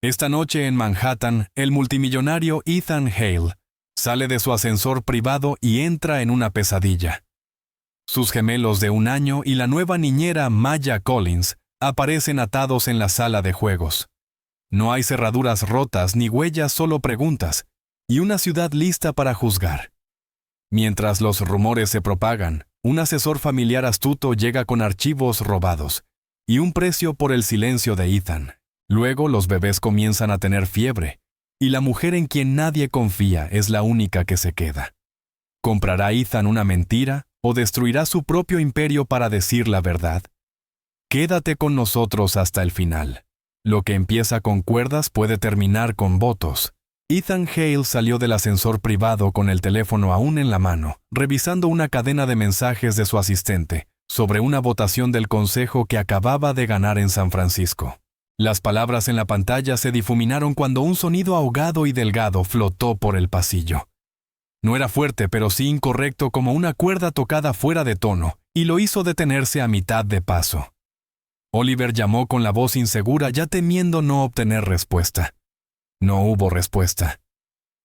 Esta noche en Manhattan, el multimillonario Ethan Hale sale de su ascensor privado y entra en una pesadilla. Sus gemelos de 1 año y la nueva niñera Maya Collins aparecen atados en la sala de juegos. No hay cerraduras rotas ni huellas, solo preguntas, y una ciudad lista para juzgar. Mientras los rumores se propagan, un asesor familiar astuto llega con archivos robados y un precio por el silencio de Ethan. Luego los bebés comienzan a tener fiebre, y la mujer en quien nadie confía es la única que se queda. ¿Comprará Ethan una mentira o destruirá su propio imperio para decir la verdad? Quédate con nosotros hasta el final. Lo que empieza con cuerdas puede terminar con votos. Ethan Hale salió del ascensor privado con el teléfono aún en la mano, revisando una cadena de mensajes de su asistente sobre una votación del consejo que acababa de ganar en San Francisco. Las palabras en la pantalla se difuminaron cuando un sonido ahogado y delgado flotó por el pasillo. No era fuerte, pero sí incorrecto, como una cuerda tocada fuera de tono, y lo hizo detenerse a mitad de paso. Oliver llamó con la voz insegura, ya temiendo no obtener respuesta. No hubo respuesta.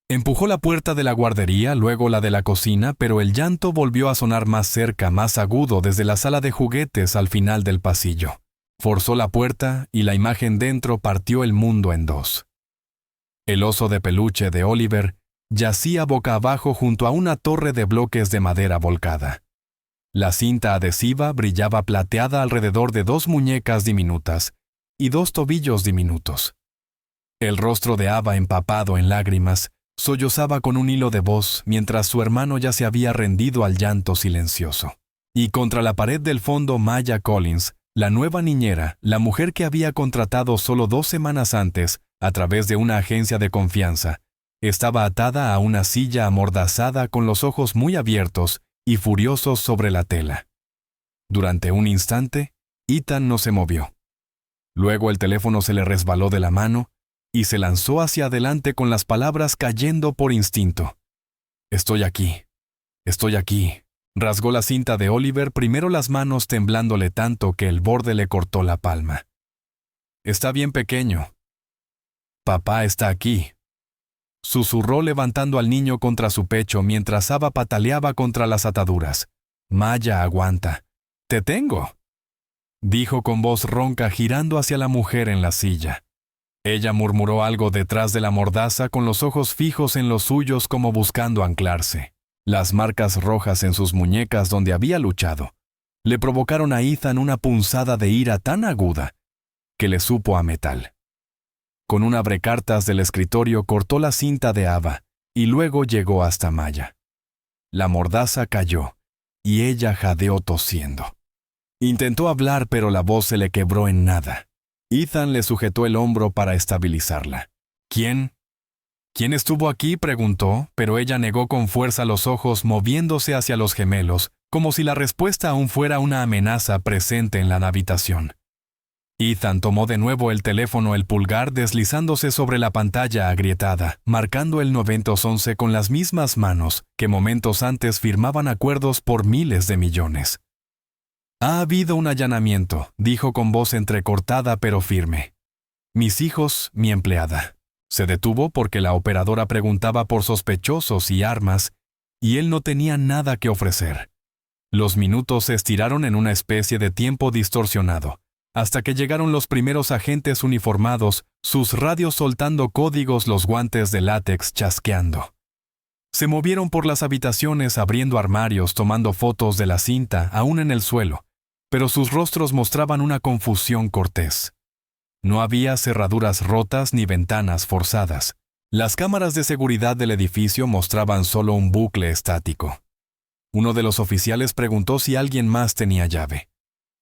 Empujó la puerta de la guardería, luego la de la cocina, pero el llanto volvió a sonar más cerca, más agudo, desde la sala de juguetes al final del pasillo. Forzó la puerta y la imagen dentro partió el mundo en dos. El oso de peluche de Oliver yacía boca abajo junto a una torre de bloques de madera volcada. La cinta adhesiva brillaba plateada alrededor de 2 muñecas diminutas y 2 tobillos diminutos. El rostro de Ava, empapado en lágrimas, sollozaba con un hilo de voz mientras su hermano ya se había rendido al llanto silencioso. Y contra la pared del fondo, Maya Collins, la nueva niñera, la mujer que había contratado solo 2 semanas antes a través de una agencia de confianza, estaba atada a una silla amordazada con los ojos muy abiertos y furiosos sobre la tela. Durante un instante, Ethan no se movió. Luego el teléfono se le resbaló de la mano y se lanzó hacia adelante con las palabras cayendo por instinto. «Estoy aquí. Estoy aquí». Rasgó la cinta de Oliver, primero las manos temblándole tanto que el borde le cortó la palma. «Está bien pequeño. Papá está aquí», susurró levantando al niño contra su pecho mientras Ava pataleaba contra las ataduras. «Maya, aguanta. Te tengo», dijo con voz ronca girando hacia la mujer en la silla. Ella murmuró algo detrás de la mordaza con los ojos fijos en los suyos como buscando anclarse. Las marcas rojas en sus muñecas donde había luchado le provocaron a Ethan una punzada de ira tan aguda que le supo a metal. Con un abrecartas del escritorio cortó la cinta de Ava y luego llegó hasta Maya. La mordaza cayó y ella jadeó tosiendo. Intentó hablar, pero la voz se le quebró en nada. Ethan le sujetó el hombro para estabilizarla. «¿Quién? ¿Quién estuvo aquí?», preguntó, pero ella negó con fuerza los ojos, moviéndose hacia los gemelos, como si la respuesta aún fuera una amenaza presente en la habitación. Ethan tomó de nuevo el teléfono, el pulgar deslizándose sobre la pantalla agrietada, marcando el 911 con las mismas manos que momentos antes firmaban acuerdos por miles de millones. «Ha habido un allanamiento», dijo con voz entrecortada pero firme. «Mis hijos, mi empleada». Se detuvo porque la operadora preguntaba por sospechosos y armas, y él no tenía nada que ofrecer. Los minutos se estiraron en una especie de tiempo distorsionado, hasta que llegaron los primeros agentes uniformados, sus radios soltando códigos, los guantes de látex chasqueando. Se movieron por las habitaciones, abriendo armarios, tomando fotos de la cinta, aún en el suelo, pero sus rostros mostraban una confusión cortés. No había cerraduras rotas ni ventanas forzadas. Las cámaras de seguridad del edificio mostraban solo un bucle estático. Uno de los oficiales preguntó si alguien más tenía llave.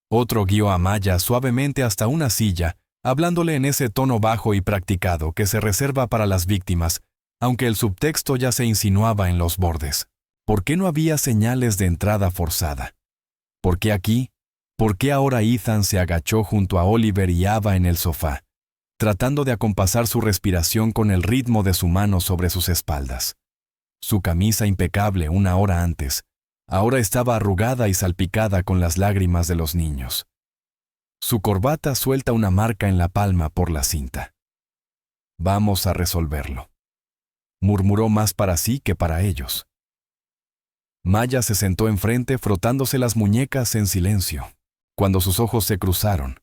Otro guió a Maya suavemente hasta una silla, hablándole en ese tono bajo y practicado que se reserva para las víctimas, aunque el subtexto ya se insinuaba en los bordes. ¿Por qué no había señales de entrada forzada? ¿Por qué aquí? ¿Por qué ahora Ethan se agachó junto a Oliver y Ava en el sofá, tratando de acompasar su respiración con el ritmo de su mano sobre sus espaldas? Su camisa impecable 1 hora antes, ahora estaba arrugada y salpicada con las lágrimas de los niños. Su corbata suelta una marca en la palma por la cinta. Vamos a resolverlo. Murmuró más para sí que para ellos. Maya se sentó enfrente frotándose las muñecas en silencio. Cuando sus ojos se cruzaron,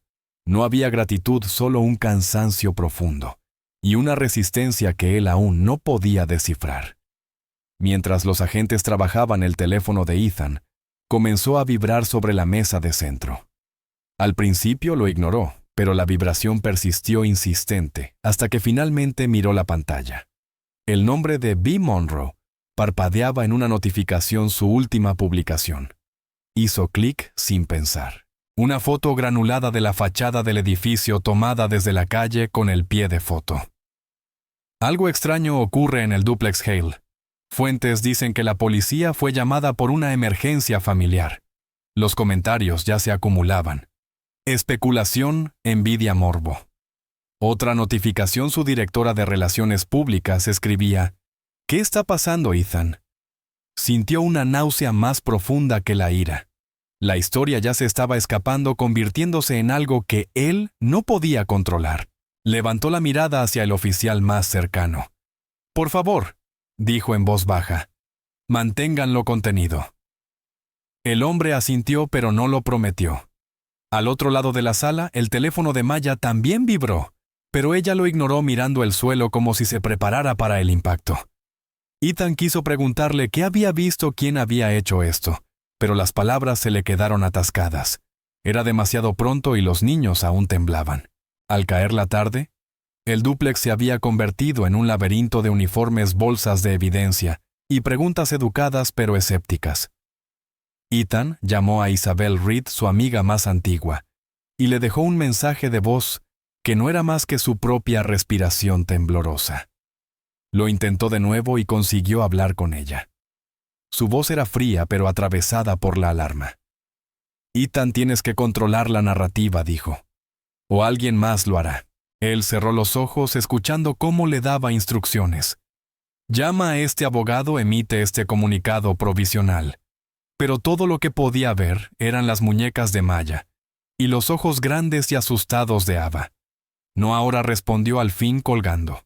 no había gratitud, solo un cansancio profundo y una resistencia que él aún no podía descifrar. Mientras los agentes trabajaban, el teléfono de Ethan comenzó a vibrar sobre la mesa de centro. Al principio lo ignoró, pero la vibración persistió insistente hasta que finalmente miró la pantalla. El nombre de B. Monroe parpadeaba en una notificación, su última publicación. Hizo clic sin pensar. Una foto granulada de la fachada del edificio tomada desde la calle con el pie de foto. Algo extraño ocurre en el dúplex Hale. Fuentes dicen que la policía fue llamada por una emergencia familiar. Los comentarios ya se acumulaban. Especulación, envidia, morbo. Otra notificación, su directora de Relaciones Públicas escribía: ¿Qué está pasando, Ethan? Sintió una náusea más profunda que la ira. La historia ya se estaba escapando, convirtiéndose en algo que él no podía controlar. Levantó la mirada hacia el oficial más cercano. «Por favor», dijo en voz baja, «manténganlo contenido». El hombre asintió, pero no lo prometió. Al otro lado de la sala, el teléfono de Maya también vibró, pero ella lo ignoró mirando el suelo como si se preparara para el impacto. Ethan quiso preguntarle qué había visto, quién había hecho esto, pero las palabras se le quedaron atascadas. Era demasiado pronto y los niños aún temblaban. Al caer la tarde, el dúplex se había convertido en un laberinto de uniformes, bolsas de evidencia y preguntas educadas pero escépticas. Ethan llamó a Isabel Reed, su amiga más antigua, y le dejó un mensaje de voz que no era más que su propia respiración temblorosa. Lo intentó de nuevo y consiguió hablar con ella. Su voz era fría pero atravesada por la alarma. «Ethan, tienes que controlar la narrativa», dijo. «O alguien más lo hará». Él cerró los ojos escuchando cómo le daba instrucciones. «Llama a este abogado, emite este comunicado provisional». Pero todo lo que podía ver eran las muñecas de Maya y los ojos grandes y asustados de Ava. No, ahora, respondió al fin colgando.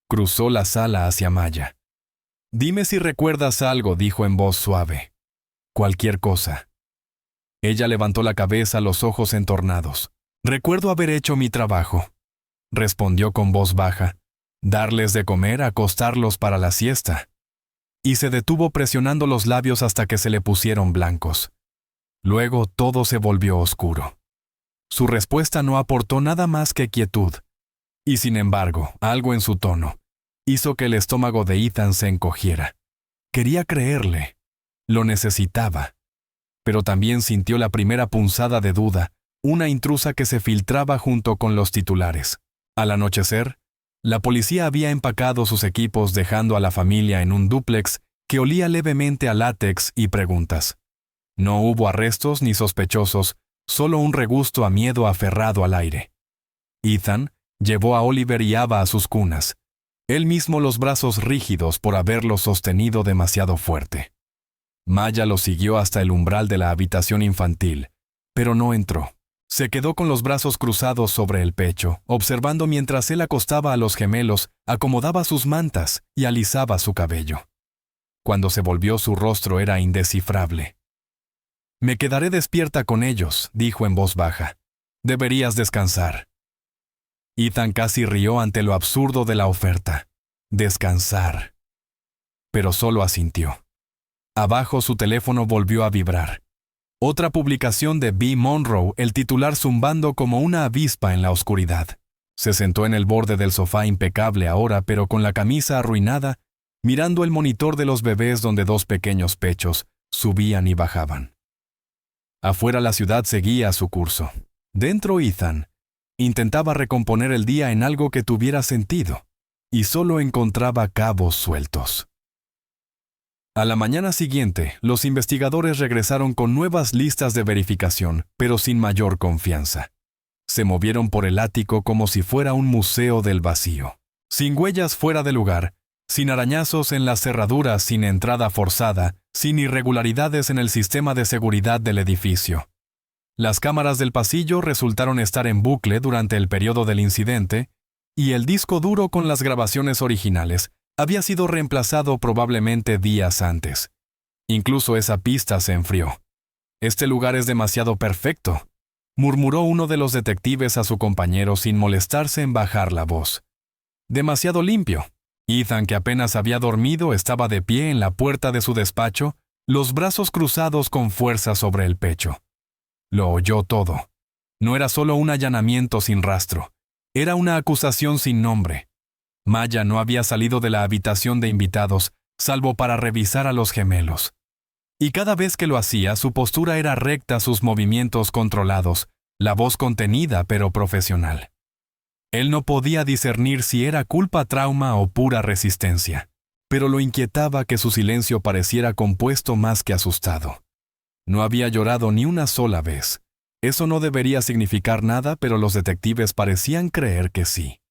Cruzó la sala hacia Maya. «Dime si recuerdas algo», dijo en voz suave. «Cualquier cosa». Ella levantó la cabeza, los ojos entornados. «Recuerdo haber hecho mi trabajo», respondió con voz baja. «Darles de comer, acostarlos para la siesta». Y se detuvo presionando los labios hasta que se le pusieron blancos. Luego todo se volvió oscuro. Su respuesta no aportó nada más que quietud. Y sin embargo, algo en su tono hizo que el estómago de Ethan se encogiera. Quería creerle. Lo necesitaba. Pero también sintió la primera punzada de duda, una intrusa que se filtraba junto con los titulares. Al anochecer, la policía había empacado sus equipos, dejando a la familia en un dúplex que olía levemente a látex y preguntas. No hubo arrestos ni sospechosos, solo un regusto a miedo aferrado al aire. Ethan llevó a Oliver y Ava a sus cunas, él mismo los brazos rígidos por haberlos sostenido demasiado fuerte. Maya lo siguió hasta el umbral de la habitación infantil, pero no entró. Se quedó con los brazos cruzados sobre el pecho, observando mientras él acostaba a los gemelos, acomodaba sus mantas y alisaba su cabello. Cuando se volvió, su rostro era indescifrable. «Me quedaré despierta con ellos», dijo en voz baja. «Deberías descansar». Ethan casi rió ante lo absurdo de la oferta. Descansar. Pero solo asintió. Abajo su teléfono volvió a vibrar. Otra publicación de B. Monroe, el titular zumbando como una avispa en la oscuridad. Se sentó en el borde del sofá, impecable ahora, pero con la camisa arruinada, mirando el monitor de los bebés donde dos pequeños pechos subían y bajaban. Afuera la ciudad seguía su curso. Dentro, Ethan intentaba recomponer el día en algo que tuviera sentido, y solo encontraba cabos sueltos. A la mañana siguiente, los investigadores regresaron con nuevas listas de verificación, pero sin mayor confianza. Se movieron por el ático como si fuera un museo del vacío. Sin huellas fuera de lugar, sin arañazos en las cerraduras, sin entrada forzada, sin irregularidades en el sistema de seguridad del edificio. Las cámaras del pasillo resultaron estar en bucle durante el periodo del incidente, y el disco duro con las grabaciones originales había sido reemplazado probablemente días antes. Incluso esa pista se enfrió. «Este lugar es demasiado perfecto», murmuró uno de los detectives a su compañero sin molestarse en bajar la voz. «Demasiado limpio». Ethan, que apenas había dormido, estaba de pie en la puerta de su despacho, los brazos cruzados con fuerza sobre el pecho. Lo oyó todo. No era solo un allanamiento sin rastro. Era una acusación sin nombre. Maya no había salido de la habitación de invitados, salvo para revisar a los gemelos. Y cada vez que lo hacía, su postura era recta, sus movimientos controlados, la voz contenida pero profesional. Él no podía discernir si era culpa, trauma o pura resistencia, pero lo inquietaba que su silencio pareciera compuesto más que asustado. No había llorado ni una sola vez. Eso no debería significar nada, pero los detectives parecían creer que sí.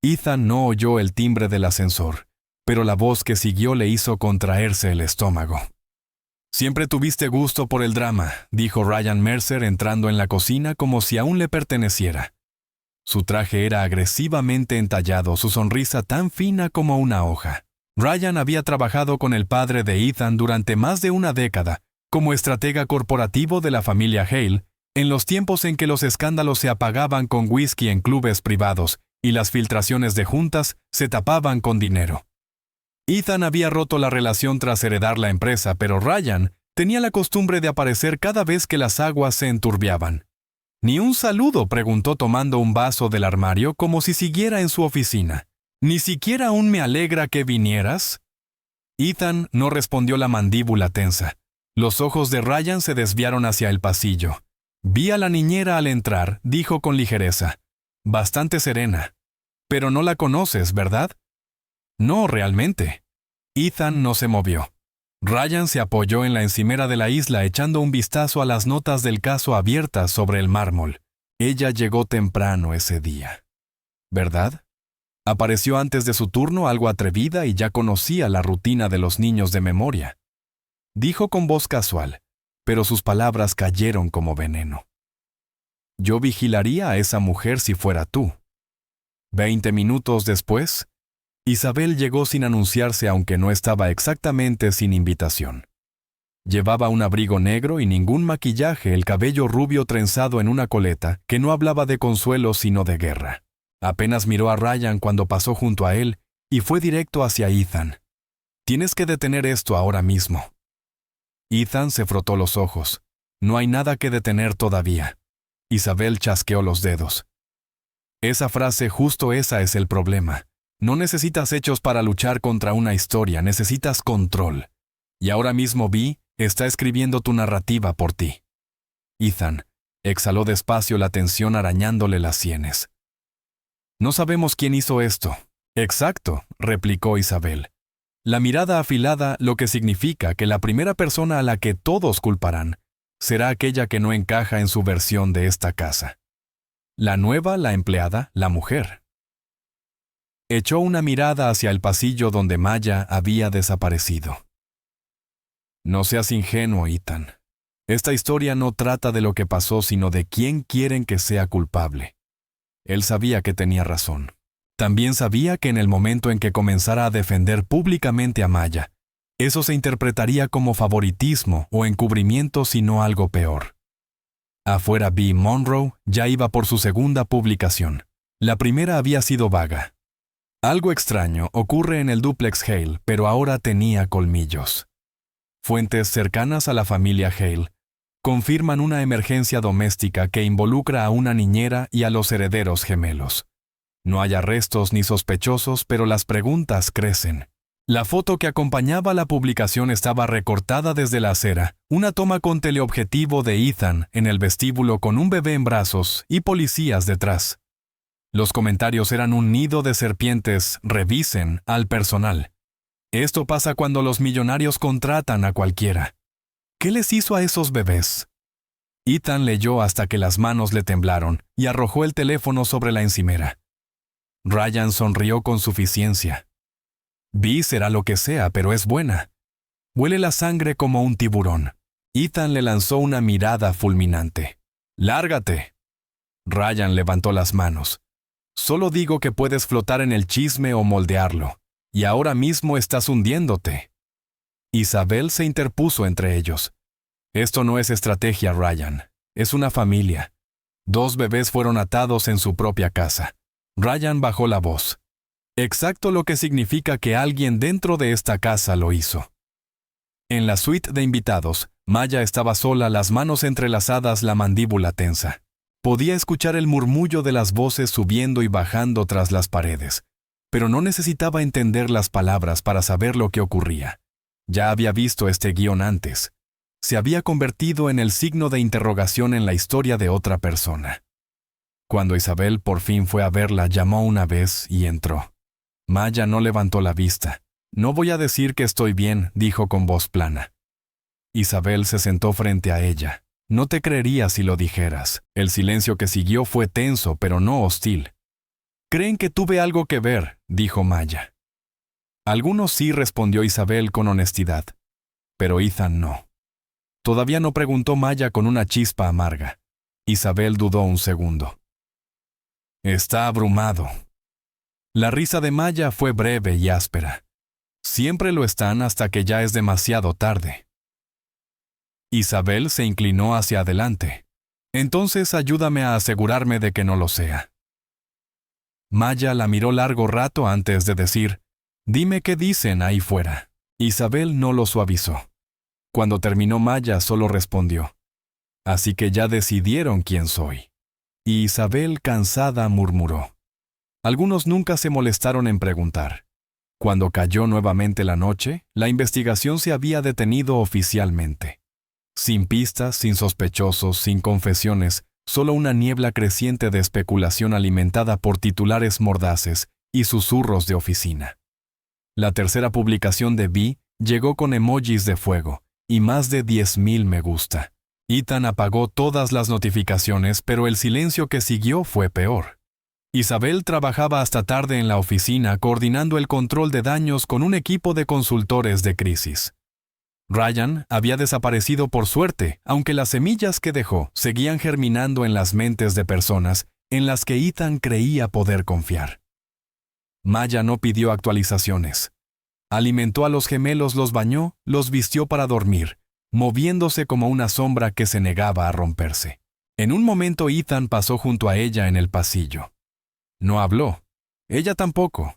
Ethan no oyó el timbre del ascensor, pero la voz que siguió le hizo contraerse el estómago. «Siempre tuviste gusto por el drama», dijo Ryan Mercer entrando en la cocina como si aún le perteneciera. Su traje era agresivamente entallado, su sonrisa tan fina como una hoja. Ryan había trabajado con el padre de Ethan durante más de una década, como estratega corporativo de la familia Hale, en los tiempos en que los escándalos se apagaban con whisky en clubes privados y las filtraciones de juntas se tapaban con dinero. Ethan había roto la relación tras heredar la empresa, pero Ryan tenía la costumbre de aparecer cada vez que las aguas se enturbiaban. «¿Ni un saludo?», preguntó tomando un vaso del armario como si siguiera en su oficina. «¿Ni siquiera un me alegra que vinieras?» Ethan no respondió, la mandíbula tensa. Los ojos de Ryan se desviaron hacia el pasillo. «Vi a la niñera al entrar», dijo con ligereza. «Bastante serena. Pero no la conoces, ¿verdad?» «No, realmente». Ethan no se movió. Ryan se apoyó en la encimera de la isla echando un vistazo a las notas del caso abiertas sobre el mármol. Ella llegó temprano ese día. ¿Verdad? Apareció antes de su turno, algo atrevida, y ya conocía la rutina de los niños de memoria. Dijo con voz casual, pero sus palabras cayeron como veneno. «Yo vigilaría a esa mujer si fuera tú». 20 minutos después, Isabel llegó sin anunciarse, aunque no estaba exactamente sin invitación. Llevaba un abrigo negro y ningún maquillaje, el cabello rubio trenzado en una coleta que no hablaba de consuelo sino de guerra. Apenas miró a Ryan cuando pasó junto a él y fue directo hacia Ethan. «Tienes que detener esto ahora mismo». Ethan se frotó los ojos. «No hay nada que detener todavía». Isabel chasqueó los dedos. «Esa frase, justo esa es el problema. No necesitas hechos para luchar contra una historia, necesitas control. Y ahora mismo Vi está escribiendo tu narrativa por ti». Ethan exhaló despacio, la tensión arañándole las sienes. «No sabemos quién hizo esto». «Exacto», replicó Isabel. La mirada afilada, lo que significa que la primera persona a la que todos culparán será aquella que no encaja en su versión de esta casa. La nueva, la empleada, la mujer. Echó una mirada hacia el pasillo donde Maya había desaparecido. «No seas ingenuo, Ethan. Esta historia no trata de lo que pasó, sino de quién quieren que sea culpable». Él sabía que tenía razón. También sabía que en el momento en que comenzara a defender públicamente a Maya, eso se interpretaría como favoritismo o encubrimiento, sino algo peor. Afuera, Vi Monroe ya iba por su segunda publicación. La primera había sido vaga. «Algo extraño ocurre en el dúplex Hale, pero ahora tenía colmillos». Fuentes cercanas a la familia Hale confirman una emergencia doméstica que involucra a una niñera y a los herederos gemelos. No hay arrestos ni sospechosos, pero las preguntas crecen. La foto que acompañaba la publicación estaba recortada desde la acera, una toma con teleobjetivo de Ethan en el vestíbulo con un bebé en brazos y policías detrás. Los comentarios eran un nido de serpientes. «Revisen al personal». Esto pasa cuando los millonarios contratan a cualquiera. ¿Qué les hizo a esos bebés? Ethan leyó hasta que las manos le temblaron y arrojó el teléfono sobre la encimera. Ryan sonrió con suficiencia. «Vi será lo que sea, pero es buena. Huele la sangre como un tiburón». Ethan le lanzó una mirada fulminante. «Lárgate». Ryan levantó las manos. Solo digo que puedes flotar en el chisme o moldearlo, y ahora mismo estás hundiéndote. Isabel se interpuso entre ellos. Esto no es estrategia, Ryan. Es una familia. 2 bebés fueron atados en su propia casa. Ryan bajó la voz. Exacto lo que significa que alguien dentro de esta casa lo hizo. En la suite de invitados, Maya estaba sola, las manos entrelazadas, la mandíbula tensa. Podía escuchar el murmullo de las voces subiendo y bajando tras las paredes, pero no necesitaba entender las palabras para saber lo que ocurría. Ya había visto este guión antes. Se había convertido en el signo de interrogación en la historia de otra persona. Cuando Isabel por fin fue a verla, llamó una vez y entró. Maya no levantó la vista. «No voy a decir que estoy bien», dijo con voz plana. Isabel se sentó frente a ella. «No te creería si lo dijeras». El silencio que siguió fue tenso, pero no hostil. «Creen que tuve algo que ver», dijo Maya. «Algunos sí», respondió Isabel con honestidad. Pero Ethan no. Todavía no, preguntó Maya con una chispa amarga. Isabel dudó un segundo. «Está abrumado». La risa de Maya fue breve y áspera. Siempre lo están hasta que ya es demasiado tarde. Isabel se inclinó hacia adelante. «Entonces ayúdame a asegurarme de que no lo sea». Maya la miró largo rato antes de decir, «Dime qué dicen ahí fuera». Isabel no lo suavizó. Cuando terminó, Maya solo respondió, «Así que ya decidieron quién soy». Y Isabel, cansada, murmuró. Algunos nunca se molestaron en preguntar. Cuando cayó nuevamente la noche, la investigación se había detenido oficialmente. Sin pistas, sin sospechosos, sin confesiones, solo una niebla creciente de especulación alimentada por titulares mordaces y susurros de oficina. La tercera publicación de Vi llegó con emojis de fuego y más de 10,000 me gusta. Ethan apagó todas las notificaciones, pero el silencio que siguió fue peor. Isabel trabajaba hasta tarde en la oficina coordinando el control de daños con un equipo de consultores de crisis. Ryan había desaparecido por suerte, aunque las semillas que dejó seguían germinando en las mentes de personas en las que Ethan creía poder confiar. Maya no pidió actualizaciones. Alimentó a los gemelos, los bañó, los vistió para dormir, moviéndose como una sombra que se negaba a romperse. En un momento Ethan pasó junto a ella en el pasillo. No habló. Ella tampoco.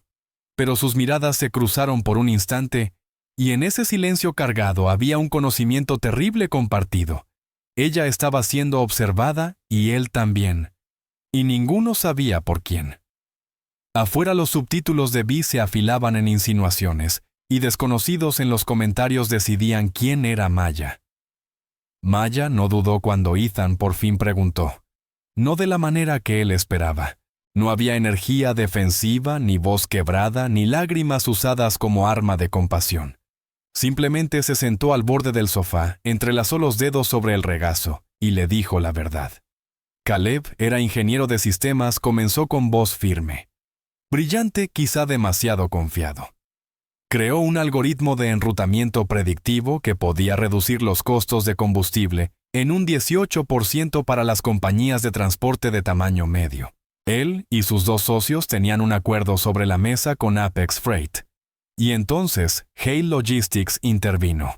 Pero sus miradas se cruzaron por un instante, y en ese silencio cargado había un conocimiento terrible compartido. Ella estaba siendo observada y él también. Y ninguno sabía por quién. Afuera los subtítulos de Vi se afilaban en insinuaciones, y desconocidos en los comentarios decidían quién era Maya. Maya no dudó cuando Ethan por fin preguntó. No de la manera que él esperaba. No había energía defensiva, ni voz quebrada, ni lágrimas usadas como arma de compasión. Simplemente se sentó al borde del sofá, entrelazó los dedos sobre el regazo, y le dijo la verdad. Caleb era ingeniero de sistemas, comenzó con voz firme. Brillante, quizá demasiado confiado. Creó un algoritmo de enrutamiento predictivo que podía reducir los costos de combustible en un 18% para las compañías de transporte de tamaño medio. Él y sus 2 socios tenían un acuerdo sobre la mesa con Apex Freight. Y entonces, Hale Logistics intervino.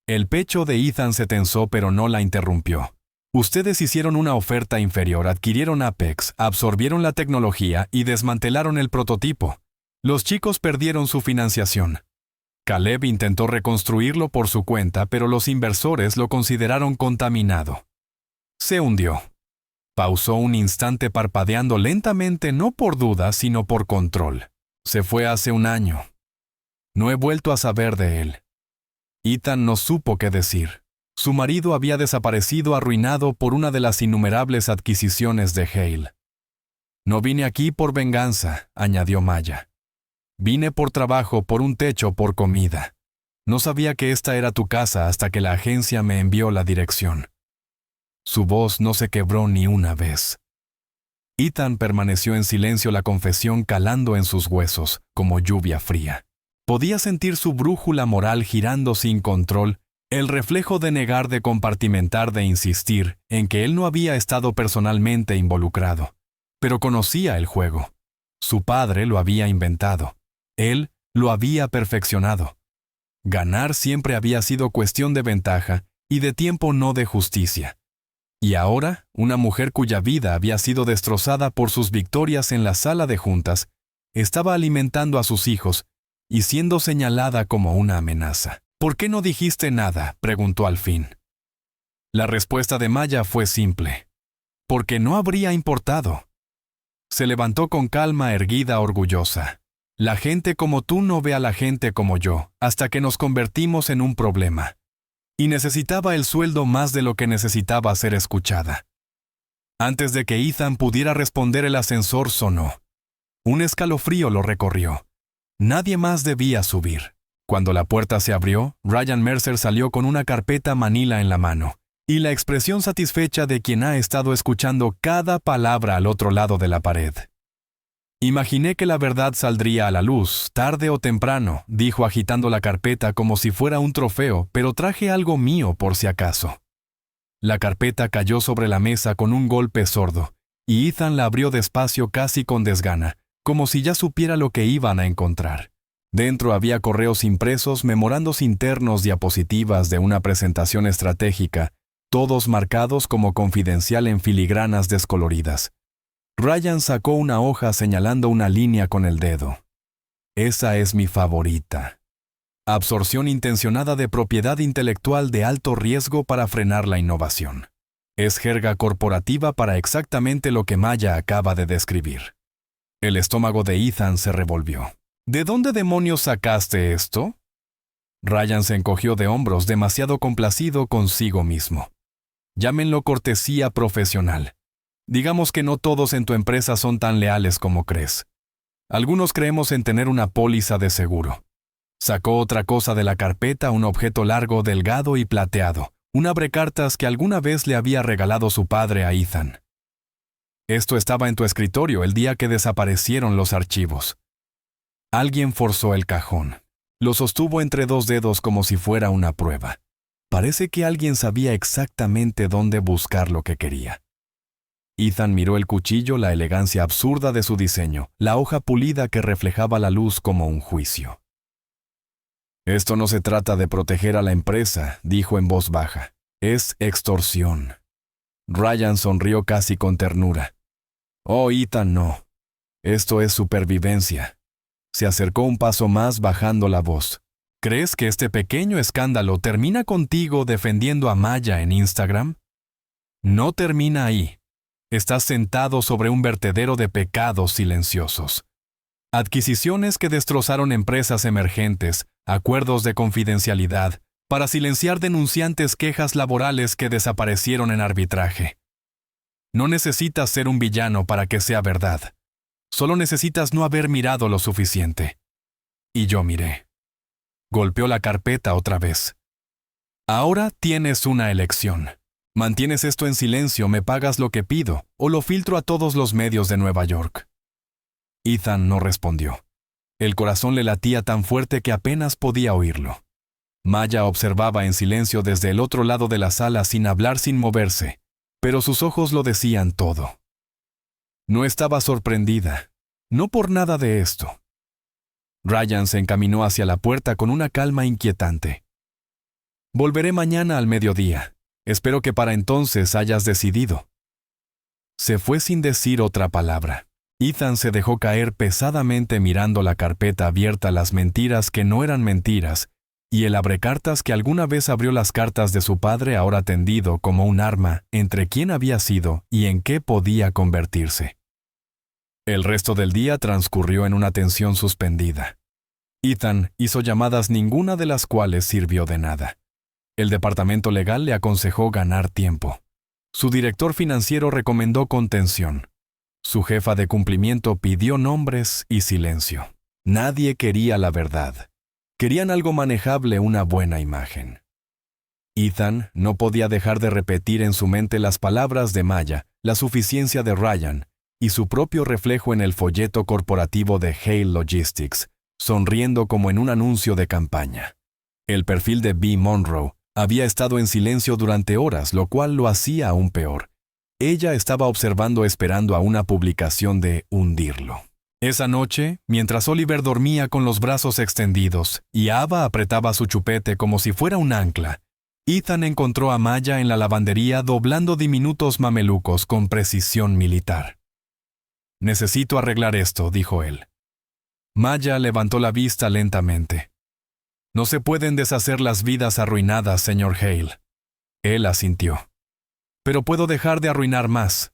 El pecho de Ethan se tensó, pero no la interrumpió. Ustedes hicieron una oferta inferior, adquirieron Apex, absorbieron la tecnología y desmantelaron el prototipo. Los chicos perdieron su financiación. Caleb intentó reconstruirlo por su cuenta, pero los inversores lo consideraron contaminado. Se hundió. Pausó un instante parpadeando lentamente, no por duda, sino por control. Se fue hace 1 año. No he vuelto a saber de él. Ethan no supo qué decir. Su marido había desaparecido arruinado por una de las innumerables adquisiciones de Hale. No vine aquí por venganza, añadió Maya. Vine por trabajo, por un techo, por comida. No sabía que esta era tu casa hasta que la agencia me envió la dirección. Su voz no se quebró ni una vez. Ethan permaneció en silencio, la confesión calando en sus huesos, como lluvia fría. Podía sentir su brújula moral girando sin control, el reflejo de negar, de compartimentar, de insistir en que él no había estado personalmente involucrado. Pero conocía el juego. Su padre lo había inventado. Él lo había perfeccionado. Ganar siempre había sido cuestión de ventaja y de tiempo, no de justicia. Y ahora, una mujer cuya vida había sido destrozada por sus victorias en la sala de juntas, estaba alimentando a sus hijos y siendo señalada como una amenaza. «¿Por qué no dijiste nada?», preguntó al fin. La respuesta de Maya fue simple. «Porque no habría importado». Se levantó con calma, erguida, orgullosa. «La gente como tú no ve a la gente como yo, hasta que nos convertimos en un problema». Y necesitaba el sueldo más de lo que necesitaba ser escuchada. Antes de que Ethan pudiera responder, el ascensor sonó. Un escalofrío lo recorrió. Nadie más debía subir. Cuando la puerta se abrió, Ryan Mercer salió con una carpeta manila en la mano, y la expresión satisfecha de quien ha estado escuchando cada palabra al otro lado de la pared. «Imaginé que la verdad saldría a la luz, tarde o temprano», dijo agitando la carpeta como si fuera un trofeo, «pero traje algo mío por si acaso». La carpeta cayó sobre la mesa con un golpe sordo, y Ethan la abrió despacio, casi con desgana, como si ya supiera lo que iban a encontrar. Dentro había correos impresos, memorandos internos, diapositivas de una presentación estratégica, todos marcados como confidencial en filigranas descoloridas. Ryan sacó una hoja señalando una línea con el dedo. «Esa es mi favorita. Absorción intencionada de propiedad intelectual de alto riesgo para frenar la innovación. Es jerga corporativa para exactamente lo que Maya acaba de describir». El estómago de Ethan se revolvió. «¿De dónde demonios sacaste esto?». Ryan se encogió de hombros, demasiado complacido consigo mismo. «Llámenlo cortesía profesional. Digamos que no todos en tu empresa son tan leales como crees. Algunos creemos en tener una póliza de seguro». Sacó otra cosa de la carpeta, un objeto largo, delgado y plateado, un abrecartas que alguna vez le había regalado su padre a Ethan. «Esto estaba en tu escritorio el día que desaparecieron los archivos». Alguien forzó el cajón. Lo sostuvo entre dos dedos como si fuera una prueba. Parece que alguien sabía exactamente dónde buscar lo que quería. Ethan miró el cuchillo, la elegancia absurda de su diseño, la hoja pulida que reflejaba la luz como un juicio. «Esto no se trata de proteger a la empresa», dijo en voz baja. «Es extorsión». Ryan sonrió casi con ternura. «Oh, Ethan, no. Esto es supervivencia». Se acercó un paso más, bajando la voz. «¿Crees que este pequeño escándalo termina contigo defendiendo a Maya en Instagram? No termina ahí. Estás sentado sobre un vertedero de pecados silenciosos. Adquisiciones que destrozaron empresas emergentes, acuerdos de confidencialidad, para silenciar denunciantes, quejas laborales que desaparecieron en arbitraje. No necesitas ser un villano para que sea verdad. Solo necesitas no haber mirado lo suficiente». Y yo miré. Golpeó la carpeta otra vez. «Ahora tienes una elección. Mantienes esto en silencio, me pagas lo que pido, o lo filtro a todos los medios de Nueva York». Ethan no respondió. El corazón le latía tan fuerte que apenas podía oírlo. Maya observaba en silencio desde el otro lado de la sala, sin hablar, sin moverse, pero sus ojos lo decían todo. No estaba sorprendida, no por nada de esto. Ryan se encaminó hacia la puerta con una calma inquietante. «Volveré mañana al mediodía. Espero que para entonces hayas decidido». Se fue sin decir otra palabra. Ethan se dejó caer pesadamente mirando la carpeta abierta, las mentiras que no eran mentiras, y el abrecartas que alguna vez abrió las cartas de su padre, ahora tendido como un arma entre quién había sido y en qué podía convertirse. El resto del día transcurrió en una tensión suspendida. Ethan hizo llamadas, ninguna de las cuales sirvió de nada. El departamento legal le aconsejó ganar tiempo. Su director financiero recomendó contención. Su jefa de cumplimiento pidió nombres y silencio. Nadie quería la verdad. Querían algo manejable, una buena imagen. Ethan no podía dejar de repetir en su mente las palabras de Maya, la suficiencia de Ryan y su propio reflejo en el folleto corporativo de Hale Logistics, sonriendo como en un anuncio de campaña. El perfil de B. Monroe había estado en silencio durante horas, lo cual lo hacía aún peor. Ella estaba observando esperando a una publicación de hundirlo. Esa noche, mientras Oliver dormía con los brazos extendidos y Ava apretaba su chupete como si fuera un ancla, Ethan encontró a Maya en la lavandería doblando diminutos mamelucos con precisión militar. «Necesito arreglar esto», dijo él. Maya levantó la vista lentamente. «No se pueden deshacer las vidas arruinadas, señor Hale». Él asintió. «Pero puedo dejar de arruinar más».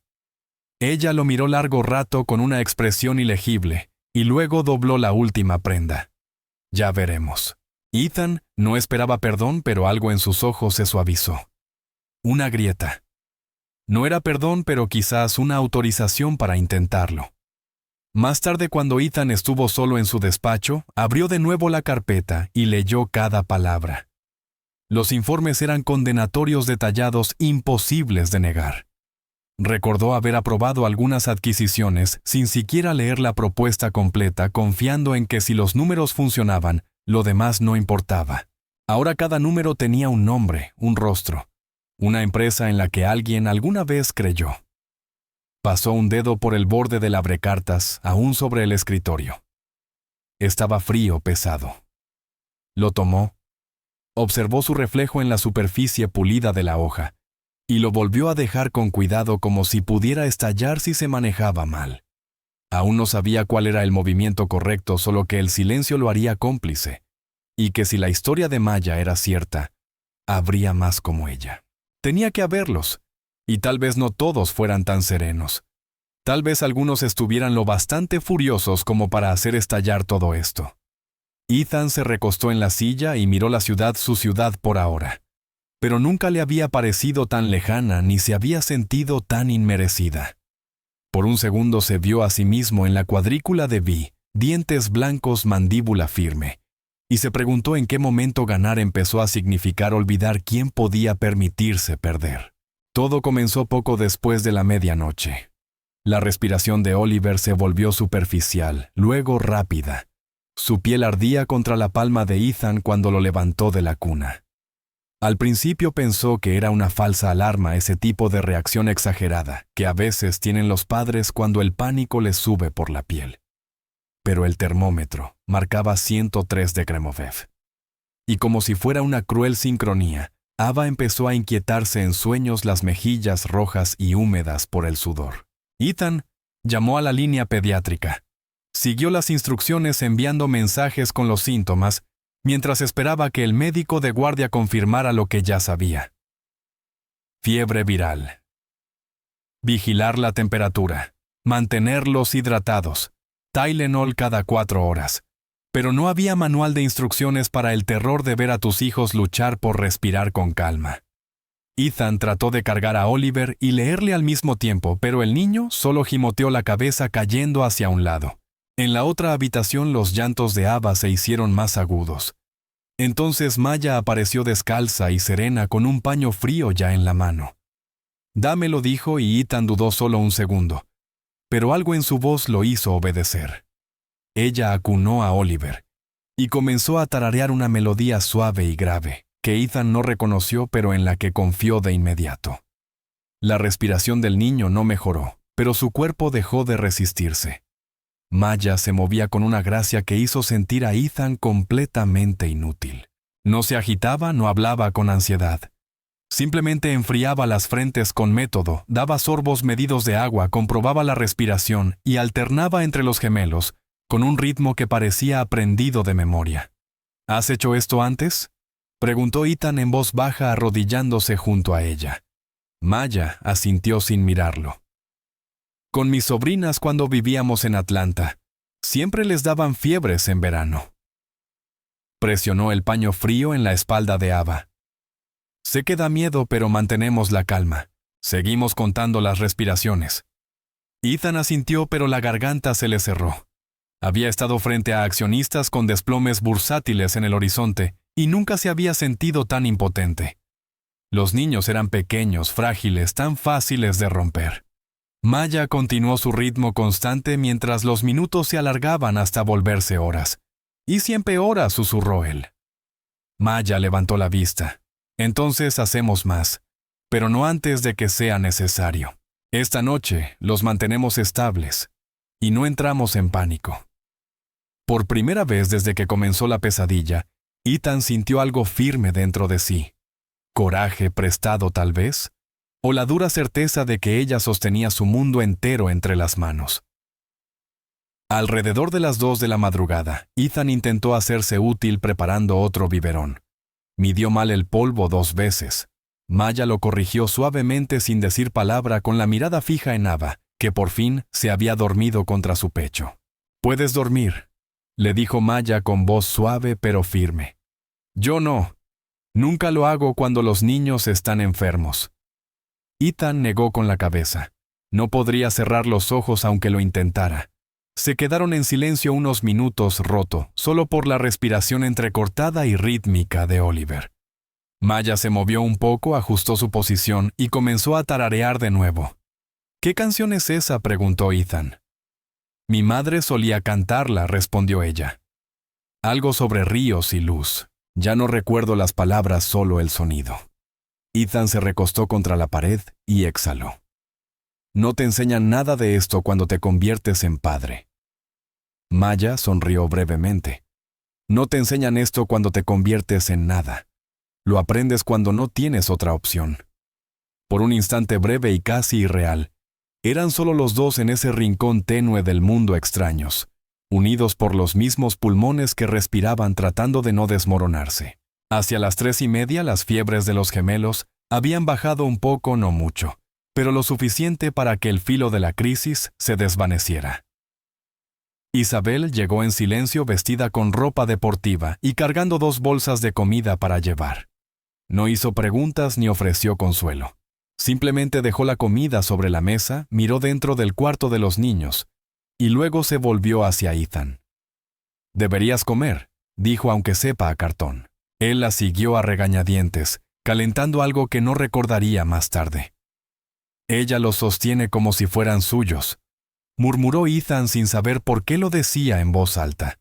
Ella lo miró largo rato con una expresión ilegible y luego dobló la última prenda. «Ya veremos». Ethan no esperaba perdón, pero algo en sus ojos se suavizó. Una grieta. No era perdón, pero quizás una autorización para intentarlo. Más tarde, cuando Ethan estuvo solo en su despacho, abrió de nuevo la carpeta y leyó cada palabra. Los informes eran condenatorios detallados imposibles de negar. Recordó haber aprobado algunas adquisiciones sin siquiera leer la propuesta completa, confiando en que si los números funcionaban, lo demás no importaba. Ahora cada número tenía un nombre, un rostro, una empresa en la que alguien alguna vez creyó. Pasó un dedo por el borde del abrecartas, aún sobre el escritorio. Estaba frío, pesado. Lo tomó, observó su reflejo en la superficie pulida de la hoja, y lo volvió a dejar con cuidado como si pudiera estallar si se manejaba mal. Aún no sabía cuál era el movimiento correcto, solo que el silencio lo haría cómplice, y que si la historia de Maya era cierta, habría más como ella. Tenía que haberlos, y tal vez no todos fueran tan serenos. Tal vez algunos estuvieran lo bastante furiosos como para hacer estallar todo esto. Ethan se recostó en la silla y miró la ciudad, su ciudad por ahora. Pero nunca le había parecido tan lejana ni se había sentido tan inmerecida. Por un segundo se vio a sí mismo en la cuadrícula de Vi, dientes blancos, mandíbula firme, y se preguntó en qué momento ganar empezó a significar olvidar quién podía permitirse perder. Todo comenzó poco después de la medianoche. La respiración de Oliver se volvió superficial, luego rápida. Su piel ardía contra la palma de Ethan cuando lo levantó de la cuna. Al principio pensó que era una falsa alarma, ese tipo de reacción exagerada que a veces tienen los padres cuando el pánico les sube por la piel. Pero el termómetro marcaba 103 de Kremovev. Y como si fuera una cruel sincronía, Ava empezó a inquietarse en sueños, las mejillas rojas y húmedas por el sudor. Ethan llamó a la línea pediátrica. Siguió las instrucciones enviando mensajes con los síntomas, mientras esperaba que el médico de guardia confirmara lo que ya sabía. Fiebre viral. Vigilar la temperatura. Mantenerlos hidratados. Tylenol cada 4 horas. Pero no había manual de instrucciones para el terror de ver a tus hijos luchar por respirar con calma. Ethan trató de cargar a Oliver y leerle al mismo tiempo, pero el niño solo gimoteó la cabeza cayendo hacia un lado. En la otra habitación los llantos de Ava se hicieron más agudos. Entonces Maya apareció descalza y serena con un paño frío ya en la mano. «Dámelo», dijo, y Ethan dudó solo un segundo. Pero algo en su voz lo hizo obedecer. Ella acunó a Oliver y comenzó a tararear una melodía suave y grave, que Ethan no reconoció pero en la que confió de inmediato. La respiración del niño no mejoró, pero su cuerpo dejó de resistirse. Maya se movía con una gracia que hizo sentir a Ethan completamente inútil. No se agitaba, no hablaba con ansiedad. Simplemente enfriaba las frentes con método, daba sorbos medidos de agua, comprobaba la respiración y alternaba entre los gemelos, con un ritmo que parecía aprendido de memoria. «¿Has hecho esto antes?», preguntó Ethan en voz baja, arrodillándose junto a ella. Maya asintió sin mirarlo. «Con mis sobrinas cuando vivíamos en Atlanta. Siempre les daban fiebres en verano». Presionó el paño frío en la espalda de Ava. «Sé que da miedo, pero mantenemos la calma. Seguimos contando las respiraciones». Ethan asintió, pero la garganta se le cerró. Había estado frente a accionistas con desplomes bursátiles en el horizonte y nunca se había sentido tan impotente. Los niños eran pequeños, frágiles, tan fáciles de romper. Maya continuó su ritmo constante mientras los minutos se alargaban hasta volverse horas. «¿Y si empeora?», susurró él. Maya levantó la vista. «Entonces hacemos más, pero no antes de que sea necesario». Esta noche los mantenemos estables y no entramos en pánico. Por primera vez desde que comenzó la pesadilla, Ethan sintió algo firme dentro de sí. Coraje prestado tal vez, o la dura certeza de que ella sostenía su mundo entero entre las manos. Alrededor de las 2 de la madrugada, Ethan intentó hacerse útil preparando otro biberón. Midió mal el polvo 2 veces. Maya lo corrigió suavemente sin decir palabra con la mirada fija en Ava, que por fin se había dormido contra su pecho. «Puedes dormir», le dijo Maya con voz suave pero firme. «Yo no. Nunca lo hago cuando los niños están enfermos». Ethan negó con la cabeza. No podría cerrar los ojos aunque lo intentara. Se quedaron en silencio unos minutos roto, solo por la respiración entrecortada y rítmica de Oliver. Maya se movió un poco, ajustó su posición y comenzó a tararear de nuevo. «¿Qué canción es esa?», preguntó Ethan. «Mi madre solía cantarla», respondió ella. «Algo sobre ríos y luz. Ya no recuerdo las palabras, solo el sonido». Ethan se recostó contra la pared y exhaló. «No te enseñan nada de esto cuando te conviertes en padre». Maya sonrió brevemente. «No te enseñan esto cuando te conviertes en nada. Lo aprendes cuando no tienes otra opción». Por un instante breve y casi irreal, eran solo los dos en ese rincón tenue del mundo extraños, unidos por los mismos pulmones que respiraban tratando de no desmoronarse. Hacia las 3:30 las fiebres de los gemelos habían bajado un poco, no mucho, pero lo suficiente para que el filo de la crisis se desvaneciera. Isabel llegó en silencio vestida con ropa deportiva y cargando 2 bolsas de comida para llevar. No hizo preguntas ni ofreció consuelo. Simplemente dejó la comida sobre la mesa, miró dentro del cuarto de los niños y luego se volvió hacia Ethan. «Deberías comer», dijo aunque sepa a cartón. Él la siguió a regañadientes, calentando algo que no recordaría más tarde. «Ella los sostiene como si fueran suyos», murmuró Ethan sin saber por qué lo decía en voz alta.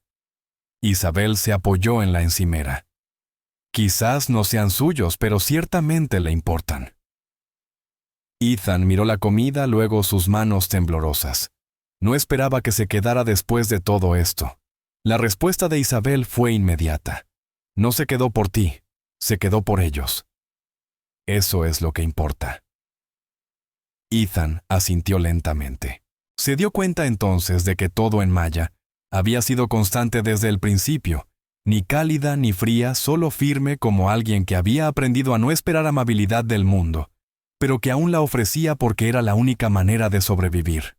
Isabel se apoyó en la encimera. «Quizás no sean suyos, pero ciertamente le importan». Ethan miró la comida, luego sus manos temblorosas. No esperaba que se quedara después de todo esto. La respuesta de Isabel fue inmediata. «No se quedó por ti, se quedó por ellos. Eso es lo que importa». Ethan asintió lentamente. Se dio cuenta entonces de que todo en Maya había sido constante desde el principio, ni cálida ni fría, solo firme como alguien que había aprendido a no esperar amabilidad del mundo, pero que aún la ofrecía porque era la única manera de sobrevivir.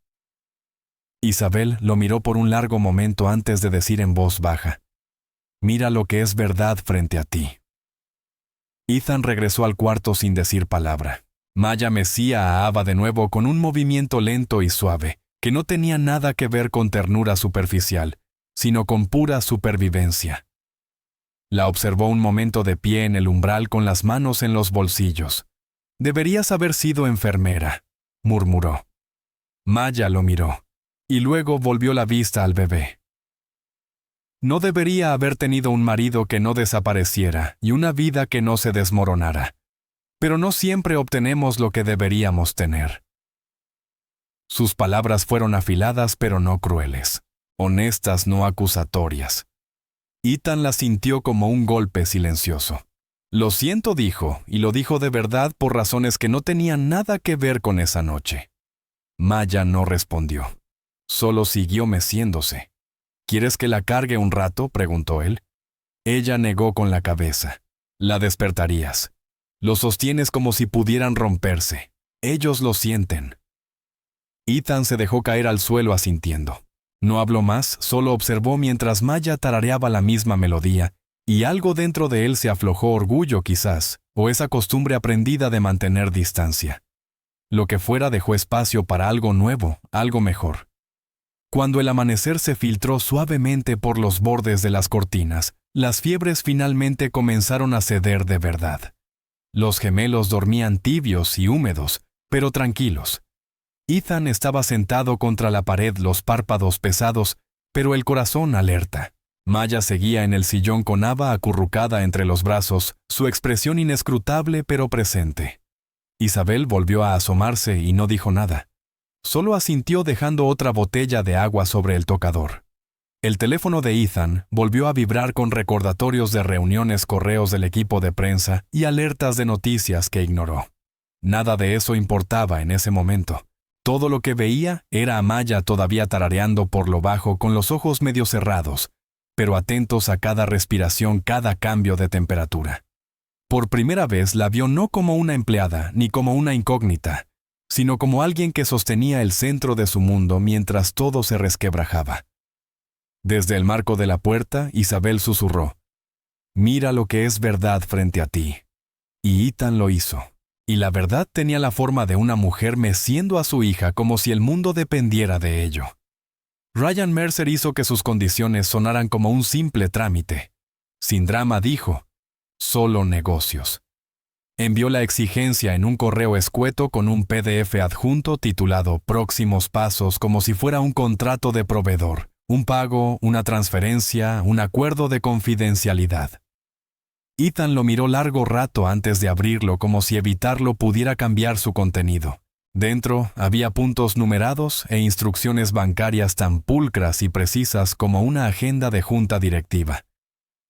Isabel lo miró por un largo momento antes de decir en voz baja: «Mira lo que es verdad frente a ti». Ethan regresó al cuarto sin decir palabra. Maya mecía a Ava de nuevo con un movimiento lento y suave, que no tenía nada que ver con ternura superficial, sino con pura supervivencia. La observó un momento de pie en el umbral con las manos en los bolsillos. «Deberías haber sido enfermera», murmuró. Maya lo miró, y luego volvió la vista al bebé. «No debería haber tenido un marido que no desapareciera y una vida que no se desmoronara. Pero no siempre obtenemos lo que deberíamos tener». Sus palabras fueron afiladas pero no crueles, honestas, no acusatorias. Ethan las sintió como un golpe silencioso. «Lo siento», dijo, y lo dijo de verdad por razones que no tenían nada que ver con esa noche. Maya no respondió. Solo siguió meciéndose. «¿Quieres que la cargue un rato?», preguntó él. Ella negó con la cabeza. «La despertarías. Lo sostienes como si pudieran romperse. Ellos lo sienten». Ethan se dejó caer al suelo asintiendo. No habló más, solo observó mientras Maya tarareaba la misma melodía, y algo dentro de él se aflojó, orgullo quizás, o esa costumbre aprendida de mantener distancia. Lo que fuera dejó espacio para algo nuevo, algo mejor. Cuando el amanecer se filtró suavemente por los bordes de las cortinas, las fiebres finalmente comenzaron a ceder de verdad. Los gemelos dormían tibios y húmedos, pero tranquilos. Ethan estaba sentado contra la pared, los párpados pesados, pero el corazón alerta. Maya seguía en el sillón con Ava acurrucada entre los brazos, su expresión inescrutable pero presente. Isabel volvió a asomarse y no dijo nada. Solo asintió dejando otra botella de agua sobre el tocador. El teléfono de Ethan volvió a vibrar con recordatorios de reuniones, correos del equipo de prensa y alertas de noticias que ignoró. Nada de eso importaba en ese momento. Todo lo que veía era a Maya todavía tarareando por lo bajo con los ojos medio cerrados, pero atentos a cada respiración, cada cambio de temperatura. Por primera vez la vio no como una empleada ni como una incógnita, sino como alguien que sostenía el centro de su mundo mientras todo se resquebrajaba. Desde el marco de la puerta, Isabel susurró: «Mira lo que es verdad frente a ti». Y Ethan lo hizo. Y la verdad tenía la forma de una mujer meciendo a su hija como si el mundo dependiera de ello. Ryan Mercer hizo que sus condiciones sonaran como un simple trámite. Sin drama dijo: «Solo negocios». Envió la exigencia en un correo escueto con un PDF adjunto titulado «Próximos pasos», como si fuera un contrato de proveedor, un pago, una transferencia, un acuerdo de confidencialidad. Ethan lo miró largo rato antes de abrirlo, como si evitarlo pudiera cambiar su contenido. Dentro había puntos numerados e instrucciones bancarias tan pulcras y precisas como una agenda de junta directiva.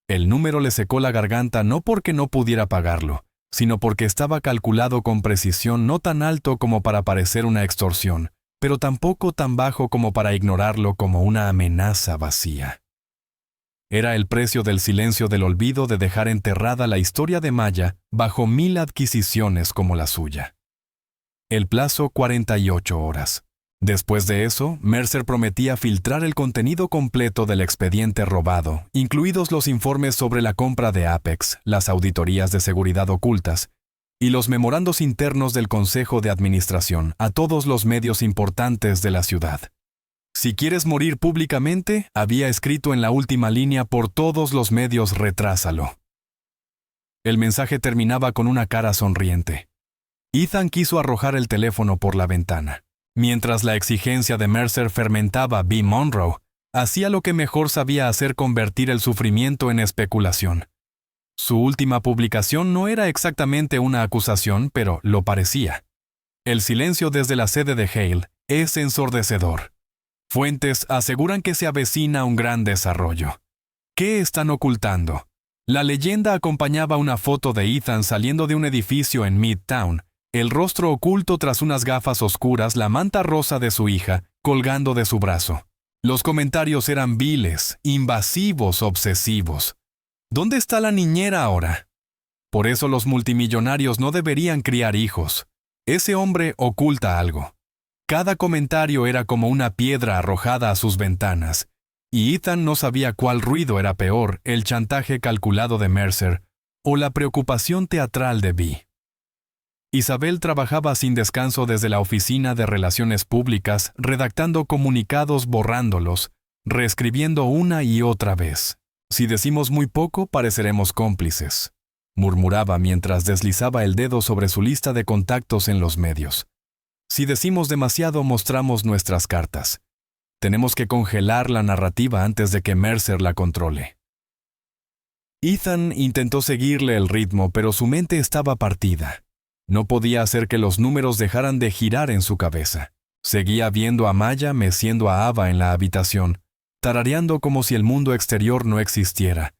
El número le secó la garganta no porque no pudiera pagarlo, sino porque estaba calculado con precisión, no tan alto como para parecer una extorsión, pero tampoco tan bajo como para ignorarlo como una amenaza vacía. Era el precio del silencio del olvido, de dejar enterrada la historia de Maya bajo 1000 adquisiciones como la suya. El plazo 48 horas. Después de eso, Mercer prometía filtrar el contenido completo del expediente robado, incluidos los informes sobre la compra de Apex, las auditorías de seguridad ocultas y los memorandos internos del Consejo de Administración, a todos los medios importantes de la ciudad. «Si quieres morir públicamente», había escrito en la última línea, «por todos los medios, retrásalo». El mensaje terminaba con una cara sonriente. Ethan quiso arrojar el teléfono por la ventana. Mientras la exigencia de Mercer fermentaba, B. Monroe hacía lo que mejor sabía hacer: convertir el sufrimiento en especulación. Su última publicación no era exactamente una acusación, pero lo parecía. El silencio desde la sede de Hale es ensordecedor. Fuentes aseguran que se avecina un gran desarrollo. ¿Qué están ocultando? La leyenda acompañaba una foto de Ethan saliendo de un edificio en Midtown, el rostro oculto tras unas gafas oscuras, la manta rosa de su hija colgando de su brazo. Los comentarios eran viles, invasivos, obsesivos. ¿Dónde está la niñera ahora? Por eso los multimillonarios no deberían criar hijos. Ese hombre oculta algo. Cada comentario era como una piedra arrojada a sus ventanas, y Ethan no sabía cuál ruido era peor: el chantaje calculado de Mercer o la preocupación teatral de Bee. Isabel trabajaba sin descanso desde la oficina de Relaciones Públicas, redactando comunicados, borrándolos, reescribiendo una y otra vez. «Si decimos muy poco, pareceremos cómplices», murmuraba mientras deslizaba el dedo sobre su lista de contactos en los medios. «Si decimos demasiado, mostramos nuestras cartas. Tenemos que congelar la narrativa antes de que Mercer la controle». Ethan intentó seguirle el ritmo, pero su mente estaba partida. No podía hacer que los números dejaran de girar en su cabeza. Seguía viendo a Maya meciendo a Ava en la habitación, tarareando como si el mundo exterior no existiera,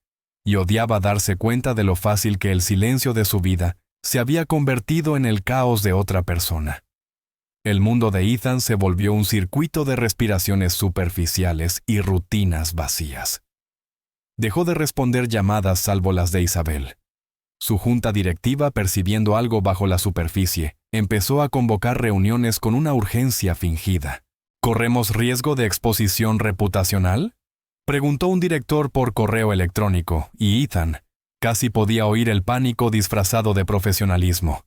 y odiaba darse cuenta de lo fácil que el silencio de su vida se había convertido en el caos de otra persona. El mundo de Ethan se volvió un circuito de respiraciones superficiales y rutinas vacías. Dejó de responder llamadas salvo las de Isabel. Su junta directiva, percibiendo algo bajo la superficie, empezó a convocar reuniones con una urgencia fingida. ¿Corremos riesgo de exposición reputacional?, preguntó un director por correo electrónico, y Ethan casi podía oír el pánico disfrazado de profesionalismo.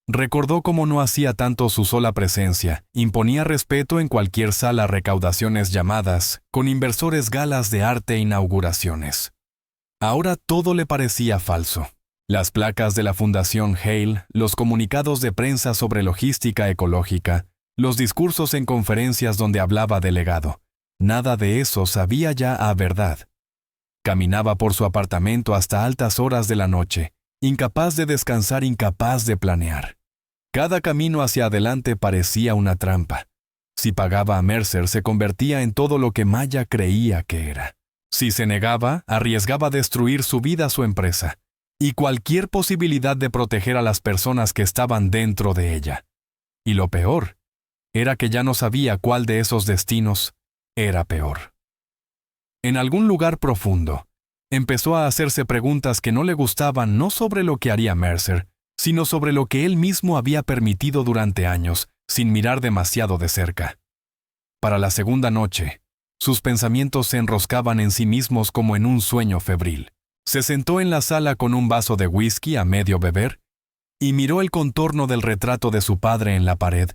Recordó cómo no hacía tanto su sola presencia, imponía respeto en cualquier sala, recaudaciones, llamadas, con inversores, galas de arte e inauguraciones. Ahora todo le parecía falso. Las placas de la Fundación Hale, los comunicados de prensa sobre logística ecológica, los discursos en conferencias donde hablaba de legado. Nada de eso sabía ya a verdad. Caminaba por su apartamento hasta altas horas de la noche, incapaz de descansar, incapaz de planear. Cada camino hacia adelante parecía una trampa. Si pagaba a Mercer, se convertía en todo lo que Maya creía que era. Si se negaba, arriesgaba destruir su vida, su empresa, y cualquier posibilidad de proteger a las personas que estaban dentro de ella. Y lo peor era que ya no sabía cuál de esos destinos era peor. En algún lugar profundo, empezó a hacerse preguntas que no le gustaban, no sobre lo que haría Mercer, sino sobre lo que él mismo había permitido durante años, sin mirar demasiado de cerca. Para la segunda noche, sus pensamientos se enroscaban en sí mismos como en un sueño febril. Se sentó en la sala con un vaso de whisky a medio beber y miró el contorno del retrato de su padre en la pared,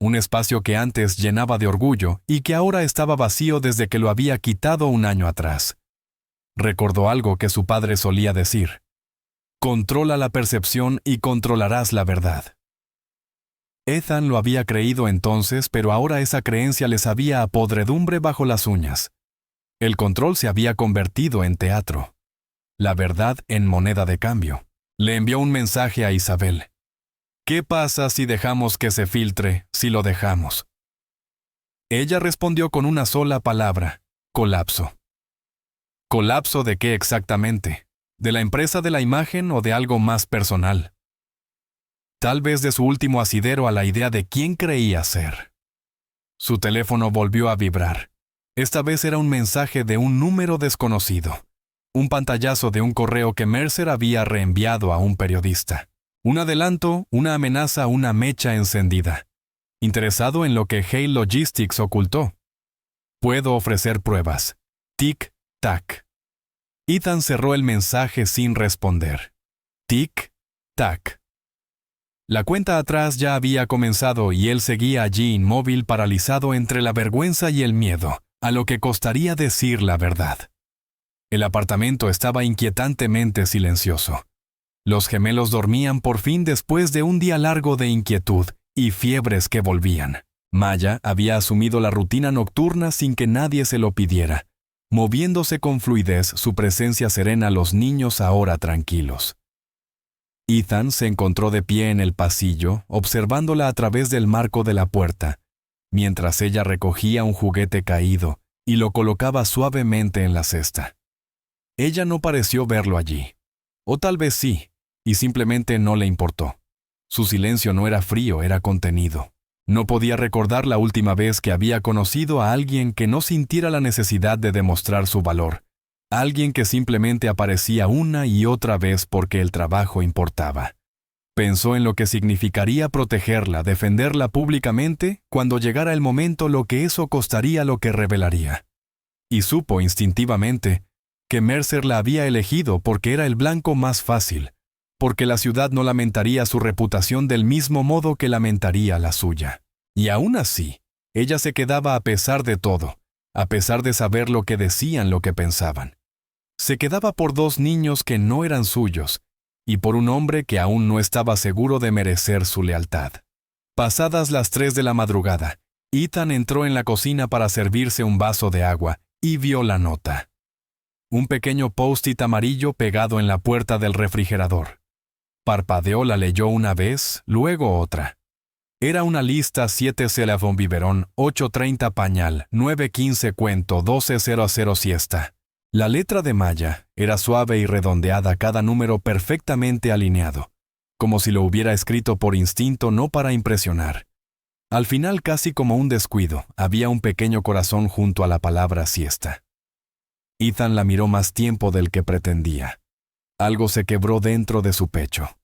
un espacio que antes llenaba de orgullo y que ahora estaba vacío desde que lo había quitado un año atrás. Recordó algo que su padre solía decir: controla la percepción y controlarás la verdad. Ethan lo había creído entonces, pero ahora esa creencia le sabía a podredumbre bajo las uñas. El control se había convertido en teatro. La verdad en moneda de cambio. Le envió un mensaje a Isabel. ¿Qué pasa si dejamos que se filtre, si lo dejamos? Ella respondió con una sola palabra: colapso. ¿Colapso de qué exactamente? ¿De la empresa de la imagen o de algo más personal? Tal vez de su último asidero a la idea de quién creía ser. Su teléfono volvió a vibrar. Esta vez era un mensaje de un número desconocido. Un pantallazo de un correo que Mercer había reenviado a un periodista. Un adelanto, una amenaza, una mecha encendida. Interesado en lo que Hale Logistics ocultó. Puedo ofrecer pruebas. Tic-tac. Ethan cerró el mensaje sin responder. Tic-tac. La cuenta atrás ya había comenzado y él seguía allí inmóvil, paralizado entre la vergüenza y el miedo, a lo que costaría decir la verdad. El apartamento estaba inquietantemente silencioso. Los gemelos dormían por fin después de un día largo de inquietud y fiebres que volvían. Maya había asumido la rutina nocturna sin que nadie se lo pidiera, moviéndose con fluidez, su presencia serena, los niños ahora tranquilos. Ethan se encontró de pie en el pasillo, observándola a través del marco de la puerta, mientras ella recogía un juguete caído y lo colocaba suavemente en la cesta. Ella no pareció verlo allí. O tal vez sí, y simplemente no le importó. Su silencio no era frío, era contenido. No podía recordar la última vez que había conocido a alguien que no sintiera la necesidad de demostrar su valor. Alguien que simplemente aparecía una y otra vez porque el trabajo importaba. Pensó en lo que significaría protegerla, defenderla públicamente, cuando llegara el momento, lo que eso costaría, lo que revelaría. Y supo instintivamente que Mercer la había elegido porque era el blanco más fácil, porque la ciudad no lamentaría su reputación del mismo modo que lamentaría la suya. Y aún así, ella se quedaba a pesar de todo, a pesar de saber lo que decían, lo que pensaban. Se quedaba por dos niños que no eran suyos, y por un hombre que aún no estaba seguro de merecer su lealtad. Pasadas las 3 de la madrugada, Ethan entró en la cocina para servirse un vaso de agua y vio la nota. Un pequeño post-it amarillo pegado en la puerta del refrigerador. Parpadeó, la leyó una vez, luego otra. Era una lista: 7 Celavon biberón, 8:30 pañal, 9:15 cuento, 12:00 siesta. La letra de Maya era suave y redondeada, cada número perfectamente alineado, como si lo hubiera escrito por instinto, no para impresionar. Al final, casi como un descuido, había un pequeño corazón junto a la palabra siesta. Ethan la miró más tiempo del que pretendía. Algo se quebró dentro de su pecho.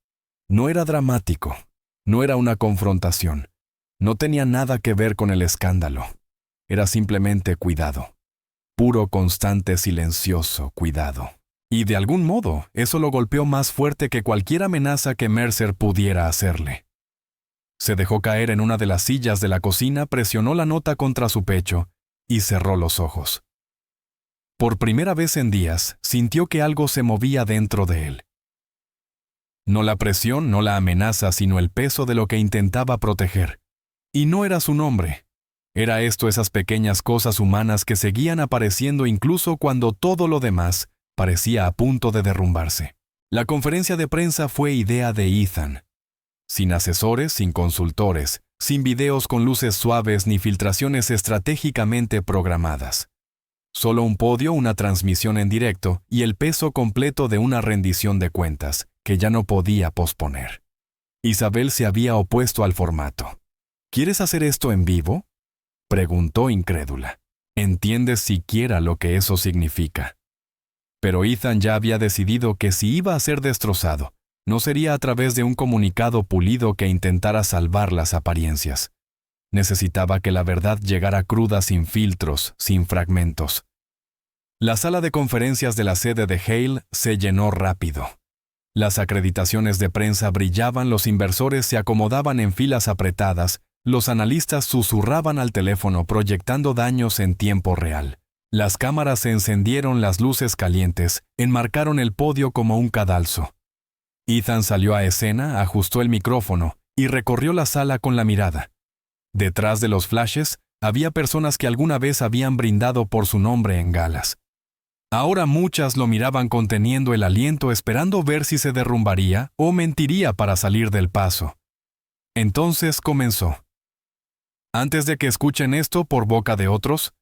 No era dramático, no era una confrontación, no tenía nada que ver con el escándalo. Era simplemente cuidado. Puro, constante, silencioso cuidado. Y de algún modo, eso lo golpeó más fuerte que cualquier amenaza que Mercer pudiera hacerle. Se dejó caer en una de las sillas de la cocina, presionó la nota contra su pecho y cerró los ojos. Por primera vez en días, sintió que algo se movía dentro de él. No la presión, no la amenaza, sino el peso de lo que intentaba proteger. Y no era su nombre. Era esto, esas pequeñas cosas humanas que seguían apareciendo incluso cuando todo lo demás parecía a punto de derrumbarse. La conferencia de prensa fue idea de Ethan. Sin asesores, sin consultores, sin videos con luces suaves ni filtraciones estratégicamente programadas. Solo un podio, una transmisión en directo y el peso completo de una rendición de cuentas que ya no podía posponer. Isabel se había opuesto al formato. ¿Quieres hacer esto en vivo?, preguntó incrédula. ¿Entiendes siquiera lo que eso significa? Pero Ethan ya había decidido que si iba a ser destrozado, no sería a través de un comunicado pulido que intentara salvar las apariencias. Necesitaba que la verdad llegara cruda, sin filtros, sin fragmentos. La sala de conferencias de la sede de Hale se llenó rápido. Las acreditaciones de prensa brillaban, los inversores se acomodaban en filas apretadas, los analistas susurraban al teléfono proyectando daños en tiempo real. Las cámaras se encendieron, las luces calientes enmarcaron el podio como un cadalso. Ethan salió a escena, ajustó el micrófono y recorrió la sala con la mirada. Detrás de los flashes había personas que alguna vez habían brindado por su nombre en galas. Ahora muchas lo miraban conteniendo el aliento, esperando ver si se derrumbaría o mentiría para salir del paso. Entonces comenzó. Antes de que escuchen esto por boca de otros,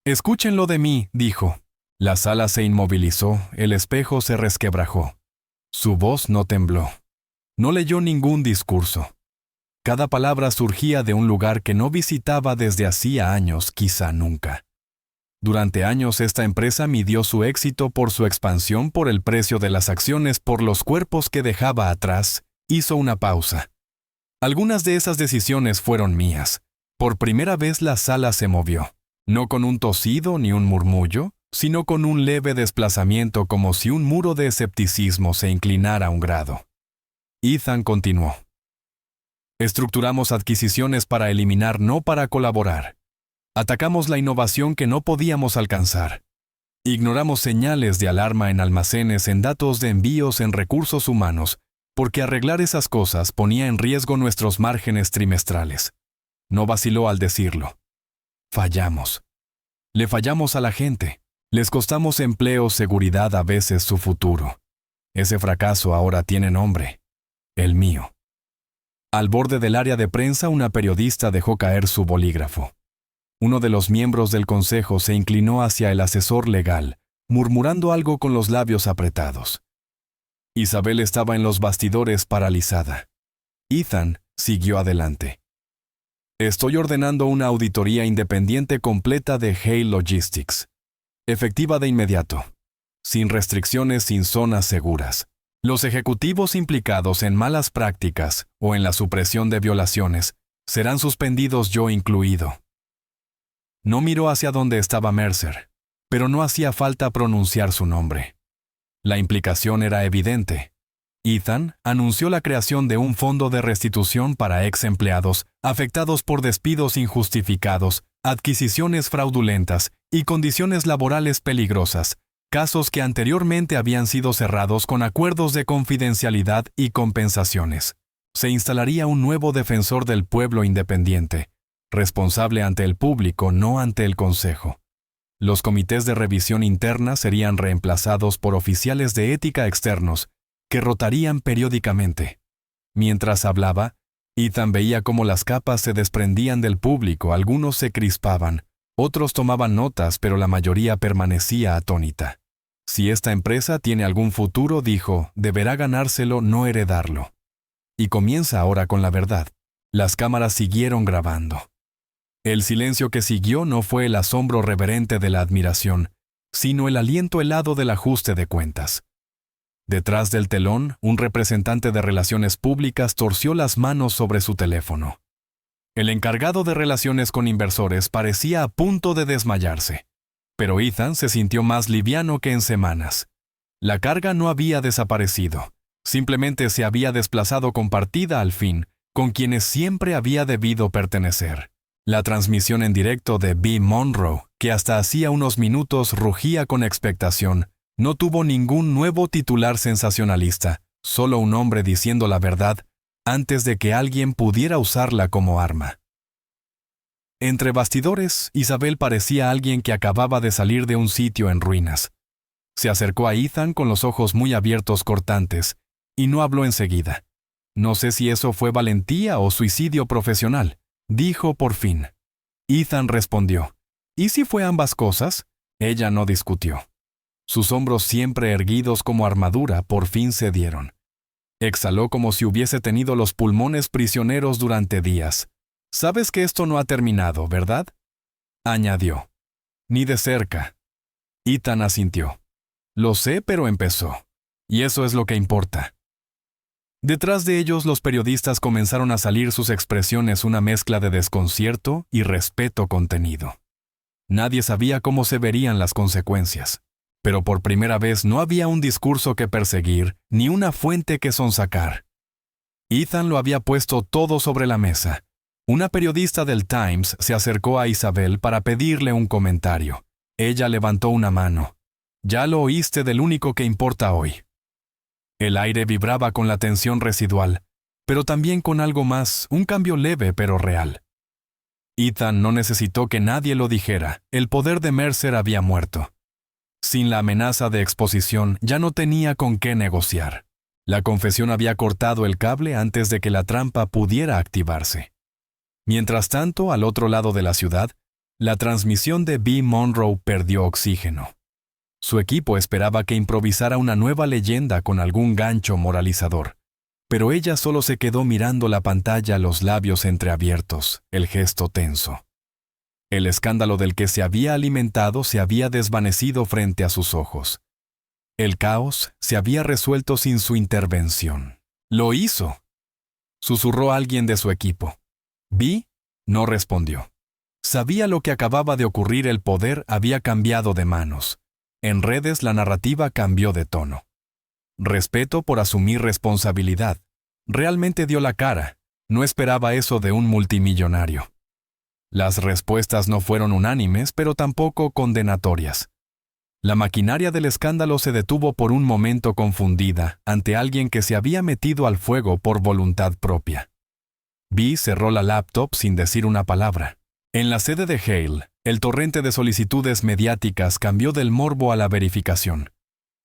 escúchenlo de mí, dijo. La sala se inmovilizó, el espejo se resquebrajó. Su voz no tembló. No leyó ningún discurso. Cada palabra surgía de un lugar que no visitaba desde hacía años, quizá nunca. Durante años esta empresa midió su éxito por su expansión, por el precio de las acciones, por los cuerpos que dejaba atrás. Hizo una pausa. Algunas de esas decisiones fueron mías. Por primera vez la sala se movió. No con un tosido ni un murmullo, sino con un leve desplazamiento, como si un muro de escepticismo se inclinara un grado. Ethan continuó. Estructuramos adquisiciones para eliminar, no para colaborar. Atacamos la innovación que no podíamos alcanzar. Ignoramos señales de alarma en almacenes, en datos de envíos, en recursos humanos, porque arreglar esas cosas ponía en riesgo nuestros márgenes trimestrales. No vaciló al decirlo. Fallamos. Le fallamos a la gente. Les costamos empleos, seguridad, a veces su futuro. Ese fracaso ahora tiene nombre. El mío. Al borde del área de prensa, una periodista dejó caer su bolígrafo. Uno de los miembros del consejo se inclinó hacia el asesor legal, murmurando algo con los labios apretados. Isabel estaba en los bastidores paralizada. Ethan siguió adelante. Estoy ordenando una auditoría independiente completa de Hale Logistics. Efectiva de inmediato. Sin restricciones, sin zonas seguras. Los ejecutivos implicados en malas prácticas o en la supresión de violaciones serán suspendidos, yo incluido. No miró hacia donde estaba Mercer, pero no hacía falta pronunciar su nombre. La implicación era evidente. Ethan anunció la creación de un fondo de restitución para ex empleados afectados por despidos injustificados, adquisiciones fraudulentas y condiciones laborales peligrosas, casos que anteriormente habían sido cerrados con acuerdos de confidencialidad y compensaciones. Se instalaría un nuevo defensor del pueblo independiente, responsable ante el público, no ante el consejo. Los comités de revisión interna serían reemplazados por oficiales de ética externos, que rotarían periódicamente. Mientras hablaba, Ethan veía cómo las capas se desprendían del público, algunos se crispaban, otros tomaban notas, pero la mayoría permanecía atónita. Si esta empresa tiene algún futuro, dijo, deberá ganárselo, no heredarlo. Y comienza ahora con la verdad. Las cámaras siguieron grabando. El silencio que siguió no fue el asombro reverente de la admiración, sino el aliento helado del ajuste de cuentas. Detrás del telón, un representante de relaciones públicas torció las manos sobre su teléfono. El encargado de relaciones con inversores parecía a punto de desmayarse, pero Ethan se sintió más liviano que en semanas. La carga no había desaparecido, simplemente se había desplazado compartida al fin, con quienes siempre había debido pertenecer. La transmisión en directo de B. Monroe, que hasta hacía unos minutos rugía con expectación, no tuvo ningún nuevo titular sensacionalista, solo un hombre diciendo la verdad antes de que alguien pudiera usarla como arma. Entre bastidores, Isabel parecía alguien que acababa de salir de un sitio en ruinas. Se acercó a Ethan con los ojos muy abiertos, cortantes, y no habló enseguida. No sé si eso fue valentía o suicidio profesional, dijo por fin. Ethan respondió. ¿Y si fue ambas cosas? Ella no discutió. Sus hombros siempre erguidos como armadura por fin cedieron. Exhaló como si hubiese tenido los pulmones prisioneros durante días. «Sabes que esto no ha terminado, ¿verdad?», añadió. «Ni de cerca». Ethan asintió. «Lo sé, pero empezó. Y eso es lo que importa». Detrás de ellos los periodistas comenzaron a salir sus expresiones, una mezcla de desconcierto y respeto contenido. Nadie sabía cómo se verían las consecuencias. Pero por primera vez no había un discurso que perseguir, ni una fuente que sonsacar. Ethan lo había puesto todo sobre la mesa. Una periodista del Times se acercó a Isabel para pedirle un comentario. Ella levantó una mano. «Ya lo oíste del único que importa hoy». El aire vibraba con la tensión residual, pero también con algo más, un cambio leve pero real. Ethan no necesitó que nadie lo dijera, el poder de Mercer había muerto. Sin la amenaza de exposición, ya no tenía con qué negociar. La confesión había cortado el cable antes de que la trampa pudiera activarse. Mientras tanto, al otro lado de la ciudad, la transmisión de B. Monroe perdió oxígeno. Su equipo esperaba que improvisara una nueva leyenda con algún gancho moralizador, pero ella solo se quedó mirando la pantalla, los labios entreabiertos, el gesto tenso. El escándalo del que se había alimentado se había desvanecido frente a sus ojos. El caos se había resuelto sin su intervención. «Lo hizo», susurró alguien de su equipo. Vi no respondió. Sabía lo que acababa de ocurrir, el poder había cambiado de manos. En redes la narrativa cambió de tono. Respeto por asumir responsabilidad. Realmente dio la cara. No esperaba eso de un multimillonario. Las respuestas no fueron unánimes, pero tampoco condenatorias. La maquinaria del escándalo se detuvo por un momento confundida ante alguien que se había metido al fuego por voluntad propia. Vi cerró la laptop sin decir una palabra. En la sede de Hale, el torrente de solicitudes mediáticas cambió del morbo a la verificación.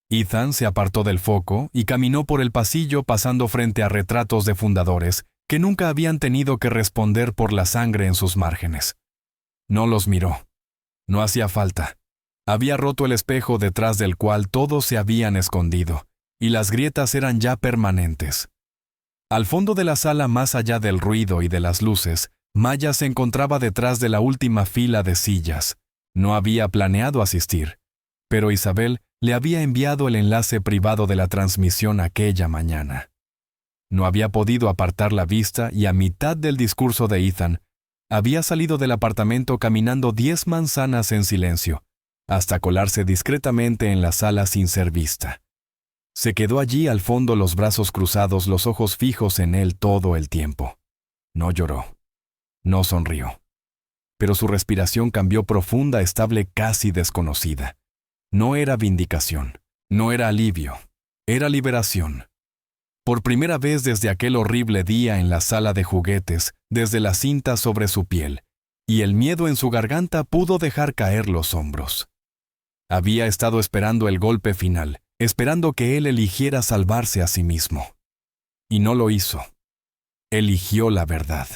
Ethan se apartó del foco y caminó por el pasillo pasando frente a retratos de fundadores que nunca habían tenido que responder por la sangre en sus márgenes. No los miró. No hacía falta. Había roto el espejo detrás del cual todos se habían escondido, y las grietas eran ya permanentes. Al fondo de la sala, más allá del ruido y de las luces, Maya se encontraba detrás de la última fila de sillas. No había planeado asistir, pero Isabel le había enviado el enlace privado de la transmisión aquella mañana. No había podido apartar la vista y a mitad del discurso de Ethan, había salido del apartamento caminando 10 manzanas en silencio, hasta colarse discretamente en la sala sin ser vista. Se quedó allí al fondo, los brazos cruzados, los ojos fijos en él todo el tiempo. No lloró. No sonrió. Pero su respiración cambió, profunda, estable, casi desconocida. No era vindicación. No era alivio. Era liberación. Por primera vez desde aquel horrible día en la sala de juguetes, desde la cinta sobre su piel, y el miedo en su garganta, pudo dejar caer los hombros. Había estado esperando el golpe final, esperando que él eligiera salvarse a sí mismo. Y no lo hizo. Eligió la verdad.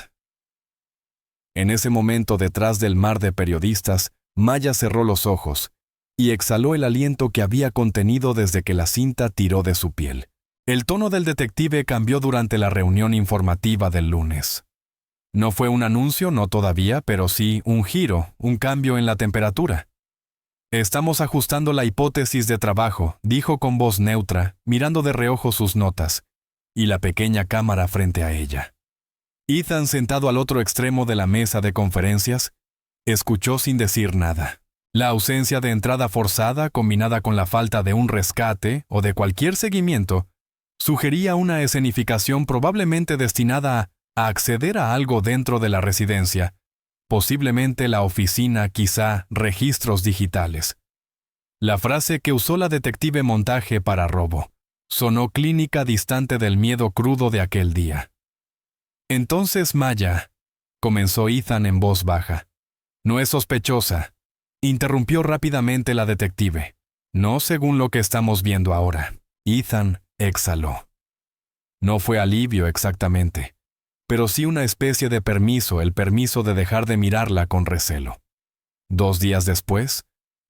En ese momento, detrás del mar de periodistas, Maya cerró los ojos y exhaló el aliento que había contenido desde que la cinta tiró de su piel. El tono del detective cambió durante la reunión informativa del lunes. No fue un anuncio, no todavía, pero sí un giro, un cambio en la temperatura. «Estamos ajustando la hipótesis de trabajo», dijo con voz neutra, mirando de reojo sus notas, y la pequeña cámara frente a ella. Ethan, sentado al otro extremo de la mesa de conferencias, escuchó sin decir nada. La ausencia de entrada forzada, combinada con la falta de un rescate o de cualquier seguimiento, sugería una escenificación probablemente destinada a acceder a algo dentro de la residencia, posiblemente la oficina, quizá registros digitales. La frase que usó la detective montaje para robo sonó clínica, distante del miedo crudo de aquel día. «Entonces, Maya», comenzó Ethan en voz baja. «No es sospechosa», interrumpió rápidamente la detective. «No según lo que estamos viendo ahora». Ethan exhaló. No fue alivio exactamente, pero sí una especie de permiso, el permiso de dejar de mirarla con recelo. 2 días después,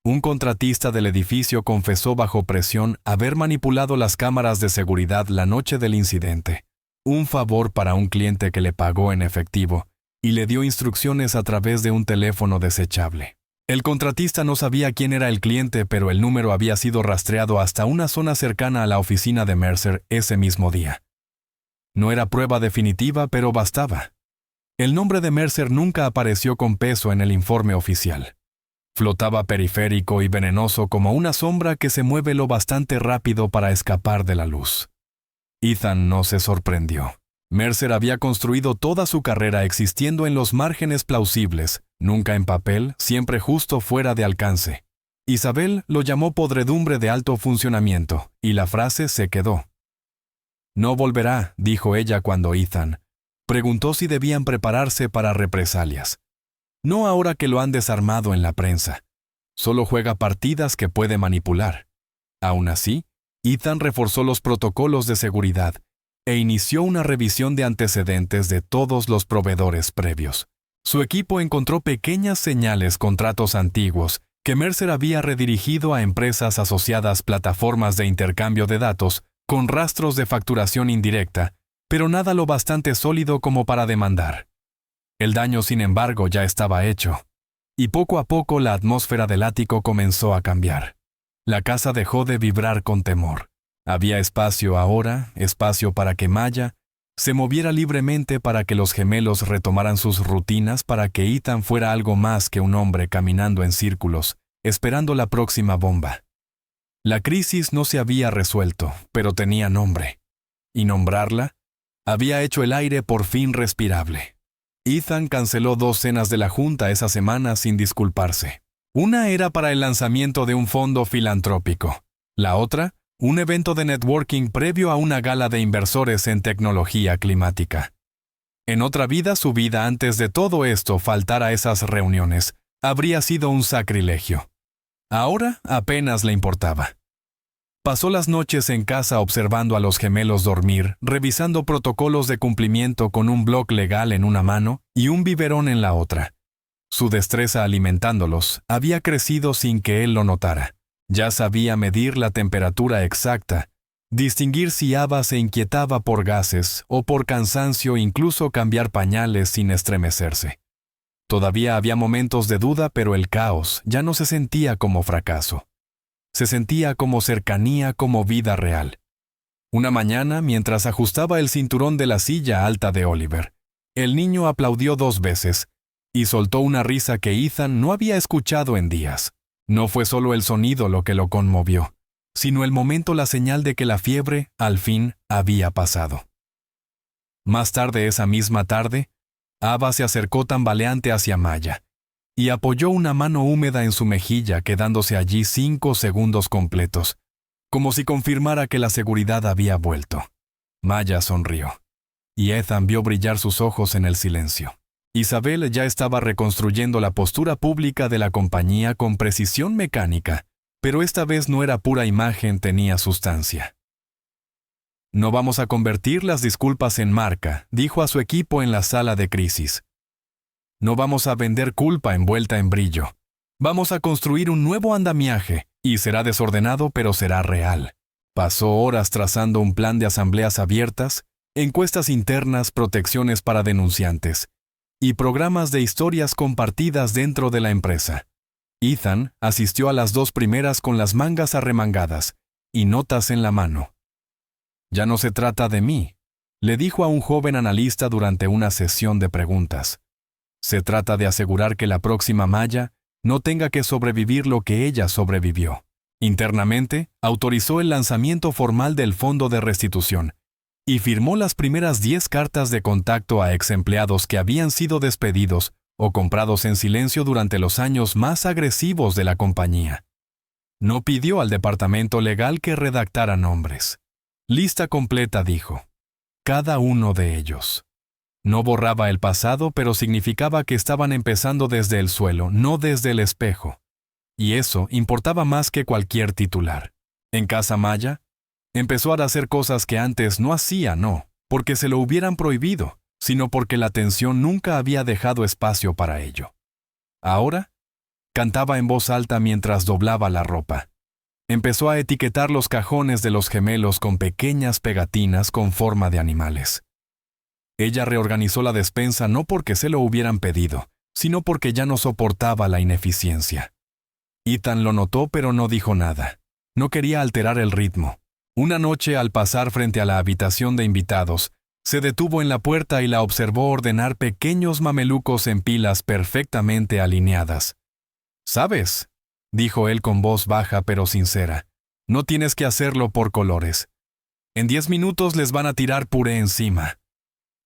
un contratista del edificio confesó bajo presión haber manipulado las cámaras de seguridad la noche del incidente, un favor para un cliente que le pagó en efectivo y le dio instrucciones a través de un teléfono desechable. El contratista no sabía quién era el cliente, pero el número había sido rastreado hasta una zona cercana a la oficina de Mercer ese mismo día. No era prueba definitiva, pero bastaba. El nombre de Mercer nunca apareció con peso en el informe oficial. Flotaba periférico y venenoso como una sombra que se mueve lo bastante rápido para escapar de la luz. Ethan no se sorprendió. Mercer había construido toda su carrera existiendo en los márgenes plausibles, nunca en papel, siempre justo fuera de alcance. Isabel lo llamó podredumbre de alto funcionamiento, y la frase se quedó. No volverá, dijo ella cuando Ethan preguntó si debían prepararse para represalias. No ahora que lo han desarmado en la prensa. Solo juega partidas que puede manipular. Aún así, Ethan reforzó los protocolos de seguridad e inició una revisión de antecedentes de todos los proveedores previos. Su equipo encontró pequeñas señales, contratos antiguos, que Mercer había redirigido a empresas asociadas, plataformas de intercambio de datos, con rastros de facturación indirecta, pero nada lo bastante sólido como para demandar. El daño, sin embargo, ya estaba hecho, y poco a poco la atmósfera del ático comenzó a cambiar. La casa dejó de vibrar con temor. Había espacio ahora, espacio para que Maya se moviera libremente, para que los gemelos retomaran sus rutinas, para que Ethan fuera algo más que un hombre caminando en círculos, esperando la próxima bomba. La crisis no se había resuelto, pero tenía nombre. Y nombrarla había hecho el aire por fin respirable. Ethan canceló 2 cenas de la junta esa semana sin disculparse. Una era para el lanzamiento de un fondo filantrópico. La otra, un evento de networking previo a una gala de inversores en tecnología climática. En otra vida, su vida antes de todo esto, faltar a esas reuniones habría sido un sacrilegio. Ahora apenas le importaba. Pasó las noches en casa observando a los gemelos dormir, revisando protocolos de cumplimiento con un bloc legal en una mano y un biberón en la otra. Su destreza alimentándolos había crecido sin que él lo notara. Ya sabía medir la temperatura exacta, distinguir si Ava se inquietaba por gases o por cansancio, incluso cambiar pañales sin estremecerse. Todavía había momentos de duda, pero el caos ya no se sentía como fracaso. Se sentía como cercanía, como vida real. Una mañana, mientras ajustaba el cinturón de la silla alta de Oliver, el niño aplaudió 2 veces y soltó una risa que Ethan no había escuchado en días. No fue solo el sonido lo que lo conmovió, sino el momento, la señal de que la fiebre, al fin, había pasado. Más tarde, esa misma tarde, Ava se acercó tambaleante hacia Maya y apoyó una mano húmeda en su mejilla, quedándose allí 5 segundos completos, como si confirmara que la seguridad había vuelto. Maya sonrió, y Ethan vio brillar sus ojos en el silencio. Isabel ya estaba reconstruyendo la postura pública de la compañía con precisión mecánica, pero esta vez no era pura imagen, tenía sustancia. No vamos a convertir las disculpas en marca, dijo a su equipo en la sala de crisis. No vamos a vender culpa envuelta en brillo. Vamos a construir un nuevo andamiaje, y será desordenado, pero será real. Pasó horas trazando un plan de asambleas abiertas, encuestas internas, protecciones para denunciantes y programas de historias compartidas dentro de la empresa. Ethan asistió a las 2 primeras con las mangas arremangadas y notas en la mano. Ya no se trata de mí, le dijo a un joven analista durante una sesión de preguntas. Se trata de asegurar que la próxima Maya no tenga que sobrevivir lo que ella sobrevivió. Internamente, autorizó el lanzamiento formal del Fondo de Restitución y firmó las primeras 10 cartas de contacto a exempleados que habían sido despedidos o comprados en silencio durante los años más agresivos de la compañía. No pidió al departamento legal que redactara nombres. Lista completa, dijo. Cada uno de ellos. No borraba el pasado, pero significaba que estaban empezando desde el suelo, no desde el espejo. Y eso importaba más que cualquier titular. En casa Maya, Empezó a hacer cosas que antes no hacía, no, porque se lo hubieran prohibido, sino porque la tensión nunca había dejado espacio para ello. Ahora, cantaba en voz alta mientras doblaba la ropa. Empezó a etiquetar los cajones de los gemelos con pequeñas pegatinas con forma de animales. Ella reorganizó la despensa no porque se lo hubieran pedido, sino porque ya no soportaba la ineficiencia. Ethan lo notó pero no dijo nada. No quería alterar el ritmo. Una noche, al pasar frente a la habitación de invitados, se detuvo en la puerta y la observó ordenar pequeños mamelucos en pilas perfectamente alineadas. «¿Sabes?», dijo él con voz baja pero sincera, «no tienes que hacerlo por colores. En 10 minutos les van a tirar puré encima».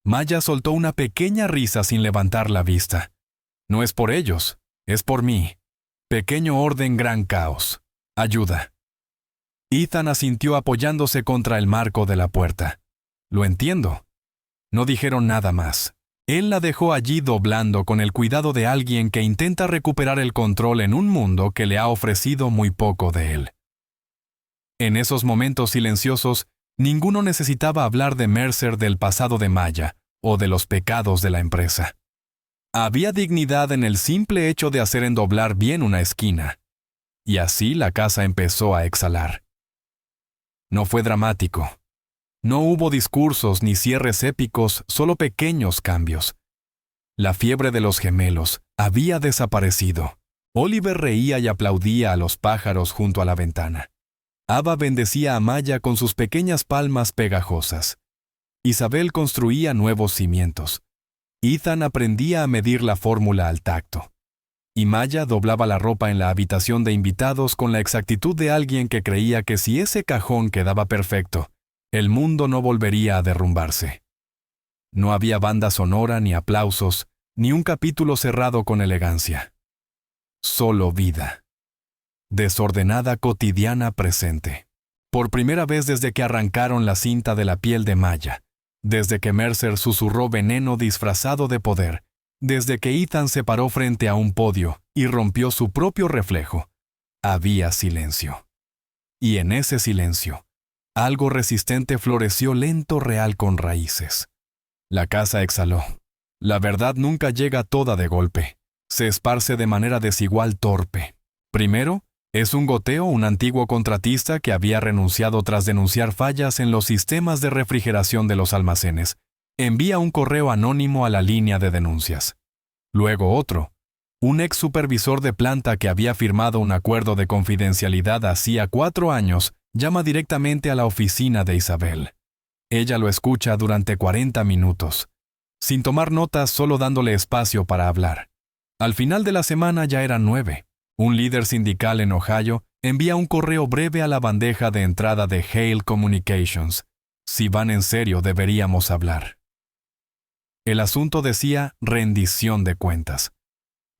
Maya soltó una pequeña risa sin levantar la vista. «No es por ellos, es por mí. Pequeño orden, gran caos. Ayuda». Ethan asintió apoyándose contra el marco de la puerta. «Lo entiendo». No dijeron nada más. Él la dejó allí doblando con el cuidado de alguien que intenta recuperar el control en un mundo que le ha ofrecido muy poco de él. En esos momentos silenciosos, ninguno necesitaba hablar de Mercer, del pasado de Maya o de los pecados de la empresa. Había dignidad en el simple hecho de hacer endoblar bien una esquina. Y así la casa empezó a exhalar. No fue dramático. No hubo discursos ni cierres épicos, solo pequeños cambios. La fiebre de los gemelos había desaparecido. Oliver reía y aplaudía a los pájaros junto a la ventana. Ava bendecía a Maya con sus pequeñas palmas pegajosas. Isabel construía nuevos cimientos. Ethan aprendía a medir la fórmula al tacto. Y Maya doblaba la ropa en la habitación de invitados con la exactitud de alguien que creía que si ese cajón quedaba perfecto, el mundo no volvería a derrumbarse. No había banda sonora, ni aplausos, ni un capítulo cerrado con elegancia. Solo vida. Desordenada, cotidiana, presente. Por primera vez desde que arrancaron la cinta de la piel de Maya, desde que Mercer susurró veneno disfrazado de poder, desde que Ethan se paró frente a un podio y rompió su propio reflejo, había silencio. Y en ese silencio, algo resistente floreció lento, real, con raíces. La casa exhaló. La verdad nunca llega toda de golpe. Se esparce de manera desigual, torpe. Primero, es un goteo, un antiguo contratista que había renunciado tras denunciar fallas en los sistemas de refrigeración de los almacenes. Envía un correo anónimo a la línea de denuncias. Luego otro. Un ex supervisor de planta que había firmado un acuerdo de confidencialidad hacía 4 años llama directamente a la oficina de Isabel. Ella lo escucha durante 40 minutos, sin tomar notas, solo dándole espacio para hablar. Al final de la semana ya eran 9. Un líder sindical en Ohio envía un correo breve a la bandeja de entrada de Hale Communications. Si van en serio, deberíamos hablar. El asunto decía rendición de cuentas.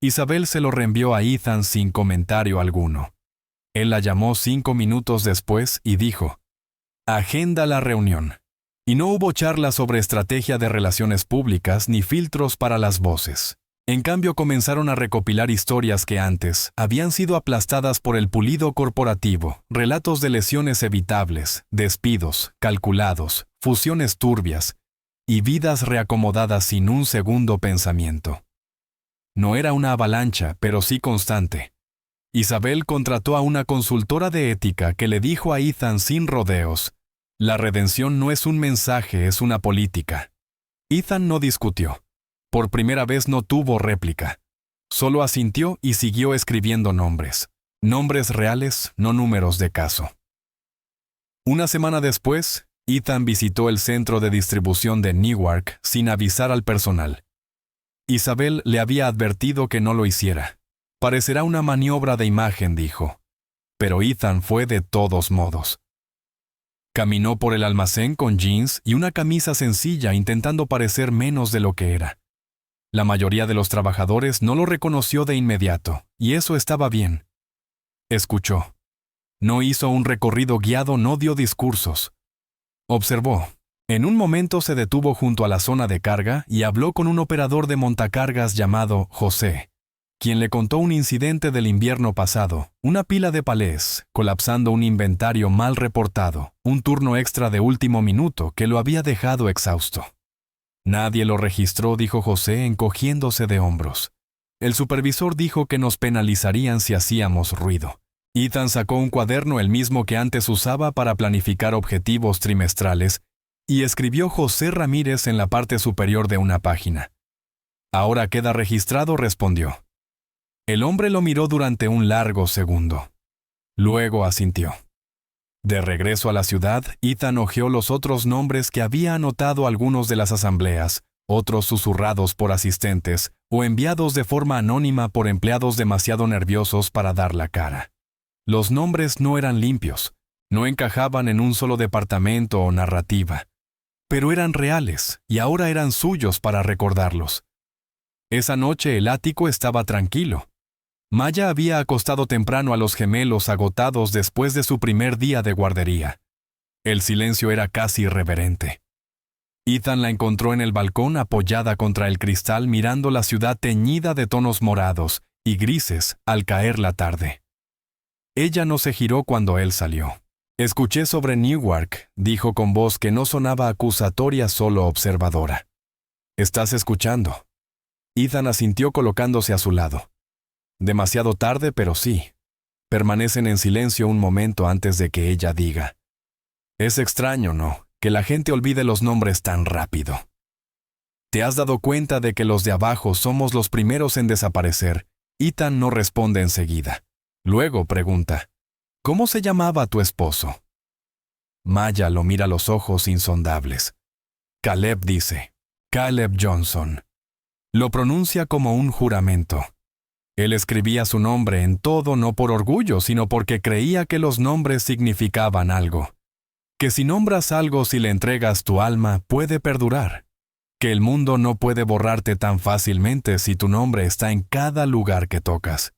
Isabel se lo reenvió a Ethan sin comentario alguno. Él la llamó 5 minutos después y dijo: «Agenda la reunión». Y no hubo charlas sobre estrategia de relaciones públicas ni filtros para las voces. En cambio, comenzaron a recopilar historias que antes habían sido aplastadas por el pulido corporativo, relatos de lesiones evitables, despidos, calculados, fusiones turbias y vidas reacomodadas sin un segundo pensamiento. No era una avalancha, pero sí constante. Isabel contrató a una consultora de ética que le dijo a Ethan sin rodeos: «La redención no es un mensaje, es una política». Ethan no discutió. Por primera vez no tuvo réplica. Solo asintió y siguió escribiendo nombres. Nombres reales, no números de caso. Una semana después, Ethan visitó el centro de distribución de Newark sin avisar al personal. Isabel le había advertido que no lo hiciera. «Parecerá una maniobra de imagen», dijo. Pero Ethan fue de todos modos. Caminó por el almacén con jeans y una camisa sencilla, intentando parecer menos de lo que era. La mayoría de los trabajadores no lo reconoció de inmediato, y eso estaba bien. Escuchó. No hizo un recorrido guiado, no dio discursos. Observó. En un momento se detuvo junto a la zona de carga y habló con un operador de montacargas llamado José. quien le contó un incidente del invierno pasado, una pila de palés, colapsando un inventario mal reportado, un turno extra de último minuto que lo había dejado exhausto. Nadie lo registró, dijo José, encogiéndose de hombros. El supervisor dijo que nos penalizarían si hacíamos ruido. Ethan sacó un cuaderno, el mismo que antes usaba para planificar objetivos trimestrales, y escribió José Ramírez en la parte superior de una página. Ahora queda registrado, respondió. El hombre lo miró durante un largo segundo. Luego asintió. De regreso a la ciudad, Ethan hojeó los otros nombres que había anotado algunos de las asambleas, otros susurrados por asistentes o enviados de forma anónima por empleados demasiado nerviosos para dar la cara. Los nombres no eran limpios, no encajaban en un solo departamento o narrativa, pero eran reales y ahora eran suyos para recordarlos. Esa noche el ático estaba tranquilo. Maya había acostado temprano a los gemelos agotados después de su primer día de guardería. El silencio era casi irreverente. Ethan la encontró en el balcón apoyada contra el cristal mirando la ciudad teñida de tonos morados y grises al caer la tarde. Ella no se giró cuando él salió. Escuché sobre Newark, dijo con voz que no sonaba acusatoria, solo observadora. ¿Estás escuchando? Ethan asintió colocándose a su lado. Demasiado tarde, pero sí. Permanecen en silencio un momento antes de que ella diga. Es extraño, ¿no?, que la gente olvide los nombres tan rápido. ¿Te has dado cuenta de que los de abajo somos los primeros en desaparecer? Ethan no responde enseguida. Luego pregunta, ¿cómo se llamaba tu esposo? Maya lo mira a los ojos insondables. Caleb, dice. Caleb Johnson. Lo pronuncia como un juramento. Él escribía su nombre en todo no por orgullo, sino porque creía que los nombres significaban algo. Que si nombras algo, si le entregas tu alma, puede perdurar. Que el mundo no puede borrarte tan fácilmente si tu nombre está en cada lugar que tocas.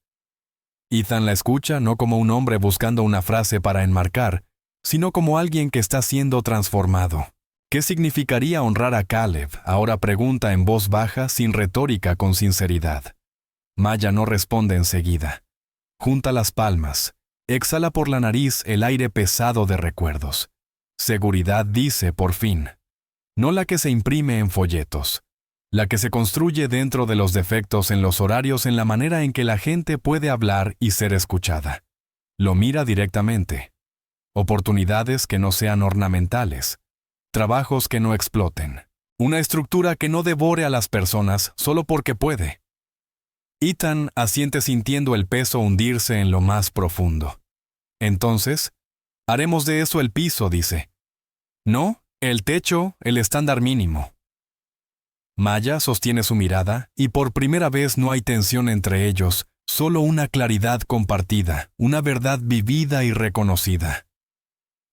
Ethan la escucha no como un hombre buscando una frase para enmarcar, sino como alguien que está siendo transformado. ¿Qué significaría honrar a Caleb? Ahora pregunta en voz baja, sin retórica, con sinceridad. Maya no responde enseguida. Junta las palmas. Exhala por la nariz el aire pesado de recuerdos. Seguridad, dice por fin. No la que se imprime en folletos. La que se construye dentro de los defectos en los horarios, en la manera en que la gente puede hablar y ser escuchada. Lo mira directamente. Oportunidades que no sean ornamentales. Trabajos que no exploten. Una estructura que no devore a las personas solo porque puede. Ethan asiente sintiendo el peso hundirse en lo más profundo. Entonces, haremos de eso el piso, dice. No, el techo, el estándar mínimo. Maya sostiene su mirada y por primera vez no hay tensión entre ellos, solo una claridad compartida, una verdad vivida y reconocida.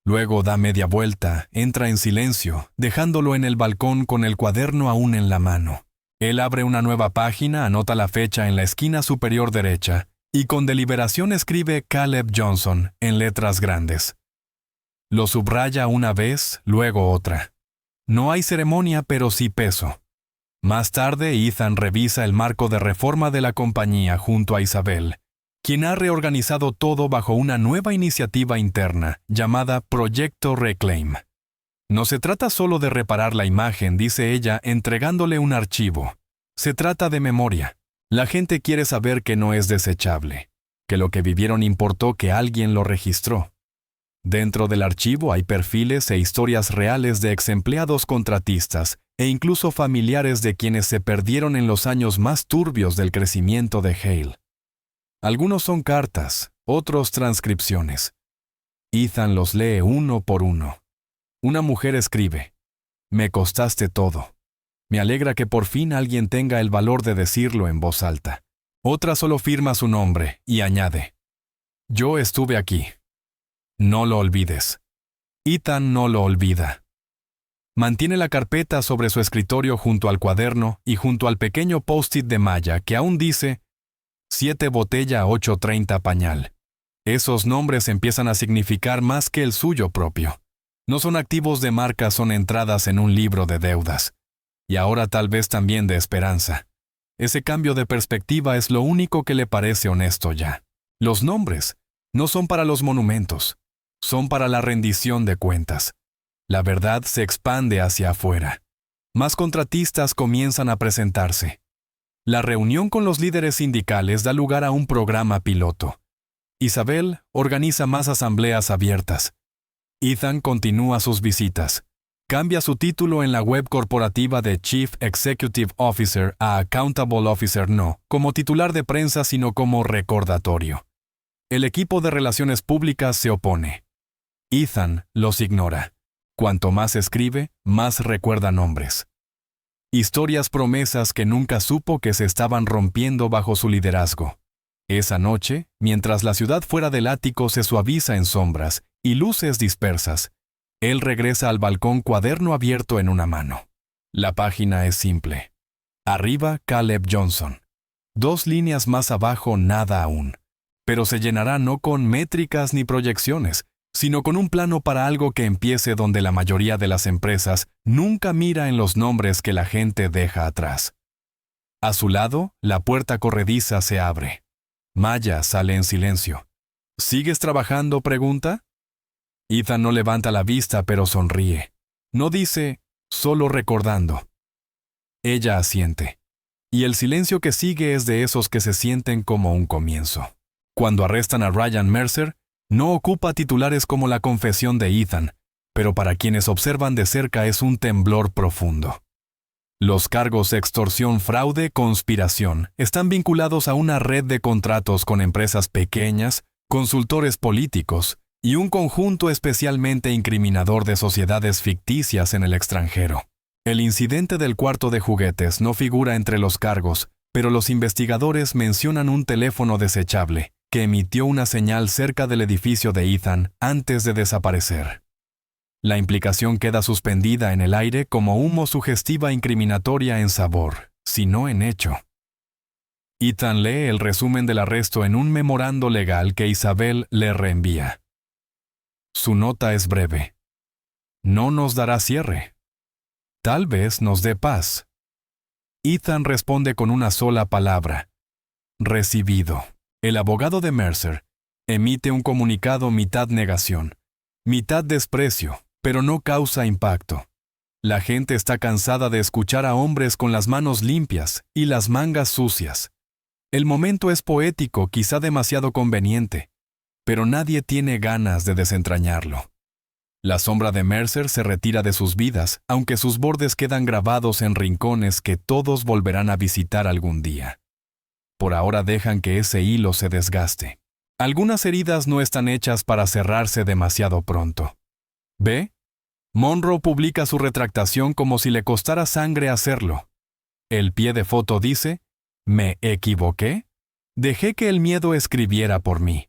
Luego da media vuelta, entra en silencio, dejándolo en el balcón con el cuaderno aún en la mano. Él abre una nueva página, anota la fecha en la esquina superior derecha y con deliberación escribe Caleb Johnson en letras grandes. Lo subraya una vez, luego otra. No hay ceremonia, pero sí peso. Más tarde, Ethan revisa el marco de reforma de la compañía junto a Isabel, quien ha reorganizado todo bajo una nueva iniciativa interna llamada Proyecto Reclaim. No se trata solo de reparar la imagen, dice ella, entregándole un archivo. Se trata de memoria. La gente quiere saber que no es desechable, que lo que vivieron importó, que alguien lo registró. Dentro del archivo hay perfiles e historias reales de exempleados contratistas e incluso familiares de quienes se perdieron en los años más turbios del crecimiento de Hale. Algunos son cartas, otros transcripciones. Ethan los lee uno por uno. Una mujer escribe, «Me costaste todo. Me alegra que por fin alguien tenga el valor de decirlo en voz alta». Otra solo firma su nombre y añade, «Yo estuve aquí». No lo olvides. Ethan no lo olvida. Mantiene la carpeta sobre su escritorio junto al cuaderno y junto al pequeño post-it de Maya que aún dice 7 botella 830 pañal. Esos nombres empiezan a significar más que el suyo propio. No son activos de marca, son entradas en un libro de deudas. Y ahora tal vez también de esperanza. Ese cambio de perspectiva es lo único que le parece honesto ya. Los nombres no son para los monumentos, son para la rendición de cuentas. La verdad se expande hacia afuera. Más contratistas comienzan a presentarse. La reunión con los líderes sindicales da lugar a un programa piloto. Isabel organiza más asambleas abiertas. Ethan continúa sus visitas. Cambia su título en la web corporativa de Chief Executive Officer a Accountable Officer, no como titular de prensa sino como recordatorio. El equipo de relaciones públicas se opone. Ethan los ignora. Cuanto más escribe, más recuerda nombres. Historias promesas que nunca supo que se estaban rompiendo bajo su liderazgo. Esa noche, mientras la ciudad fuera del ático se suaviza en sombras y luces dispersas, él regresa al balcón, cuaderno abierto en una mano. La página es simple. Arriba, Caleb Johnson. 2 líneas más abajo, nada aún. Pero se llenará no con métricas ni proyecciones, sino con un plano para algo que empiece donde la mayoría de las empresas nunca mira en los nombres que la gente deja atrás. A su lado, la puerta corrediza se abre. Maya sale en silencio. ¿Sigues trabajando?, pregunta. Ethan no levanta la vista, pero sonríe. No dice, solo recordando. Ella asiente. Y el silencio que sigue es de esos que se sienten como un comienzo. Cuando arrestan a Ryan Mercer, no ocupa titulares como la confesión de Ethan, pero para quienes observan de cerca es un temblor profundo. Los cargos de extorsión, fraude, conspiración están vinculados a una red de contratos con empresas pequeñas, consultores políticos y un conjunto especialmente incriminador de sociedades ficticias en el extranjero. El incidente del cuarto de juguetes no figura entre los cargos, pero los investigadores mencionan un teléfono desechable que emitió una señal cerca del edificio de Ethan antes de desaparecer. La implicación queda suspendida en el aire como humo sugestiva incriminatoria en sabor, si no en hecho. Ethan lee el resumen del arresto en un memorando legal que Isabel le reenvía. Su nota es breve. No nos dará cierre. Tal vez nos dé paz. Ethan responde con una sola palabra. Recibido. El abogado de Mercer emite un comunicado mitad negación, mitad desprecio, pero no causa impacto. La gente está cansada de escuchar a hombres con las manos limpias y las mangas sucias. El momento es poético, quizá demasiado conveniente, pero nadie tiene ganas de desentrañarlo. La sombra de Mercer se retira de sus vidas, aunque sus bordes quedan grabados en rincones que todos volverán a visitar algún día. Por ahora dejan que ese hilo se desgaste. Algunas heridas no están hechas para cerrarse demasiado pronto. ¿Ve? Monroe publica su retractación como si le costara sangre hacerlo. El pie de foto dice, ¿me equivoqué? Dejé que el miedo escribiera por mí.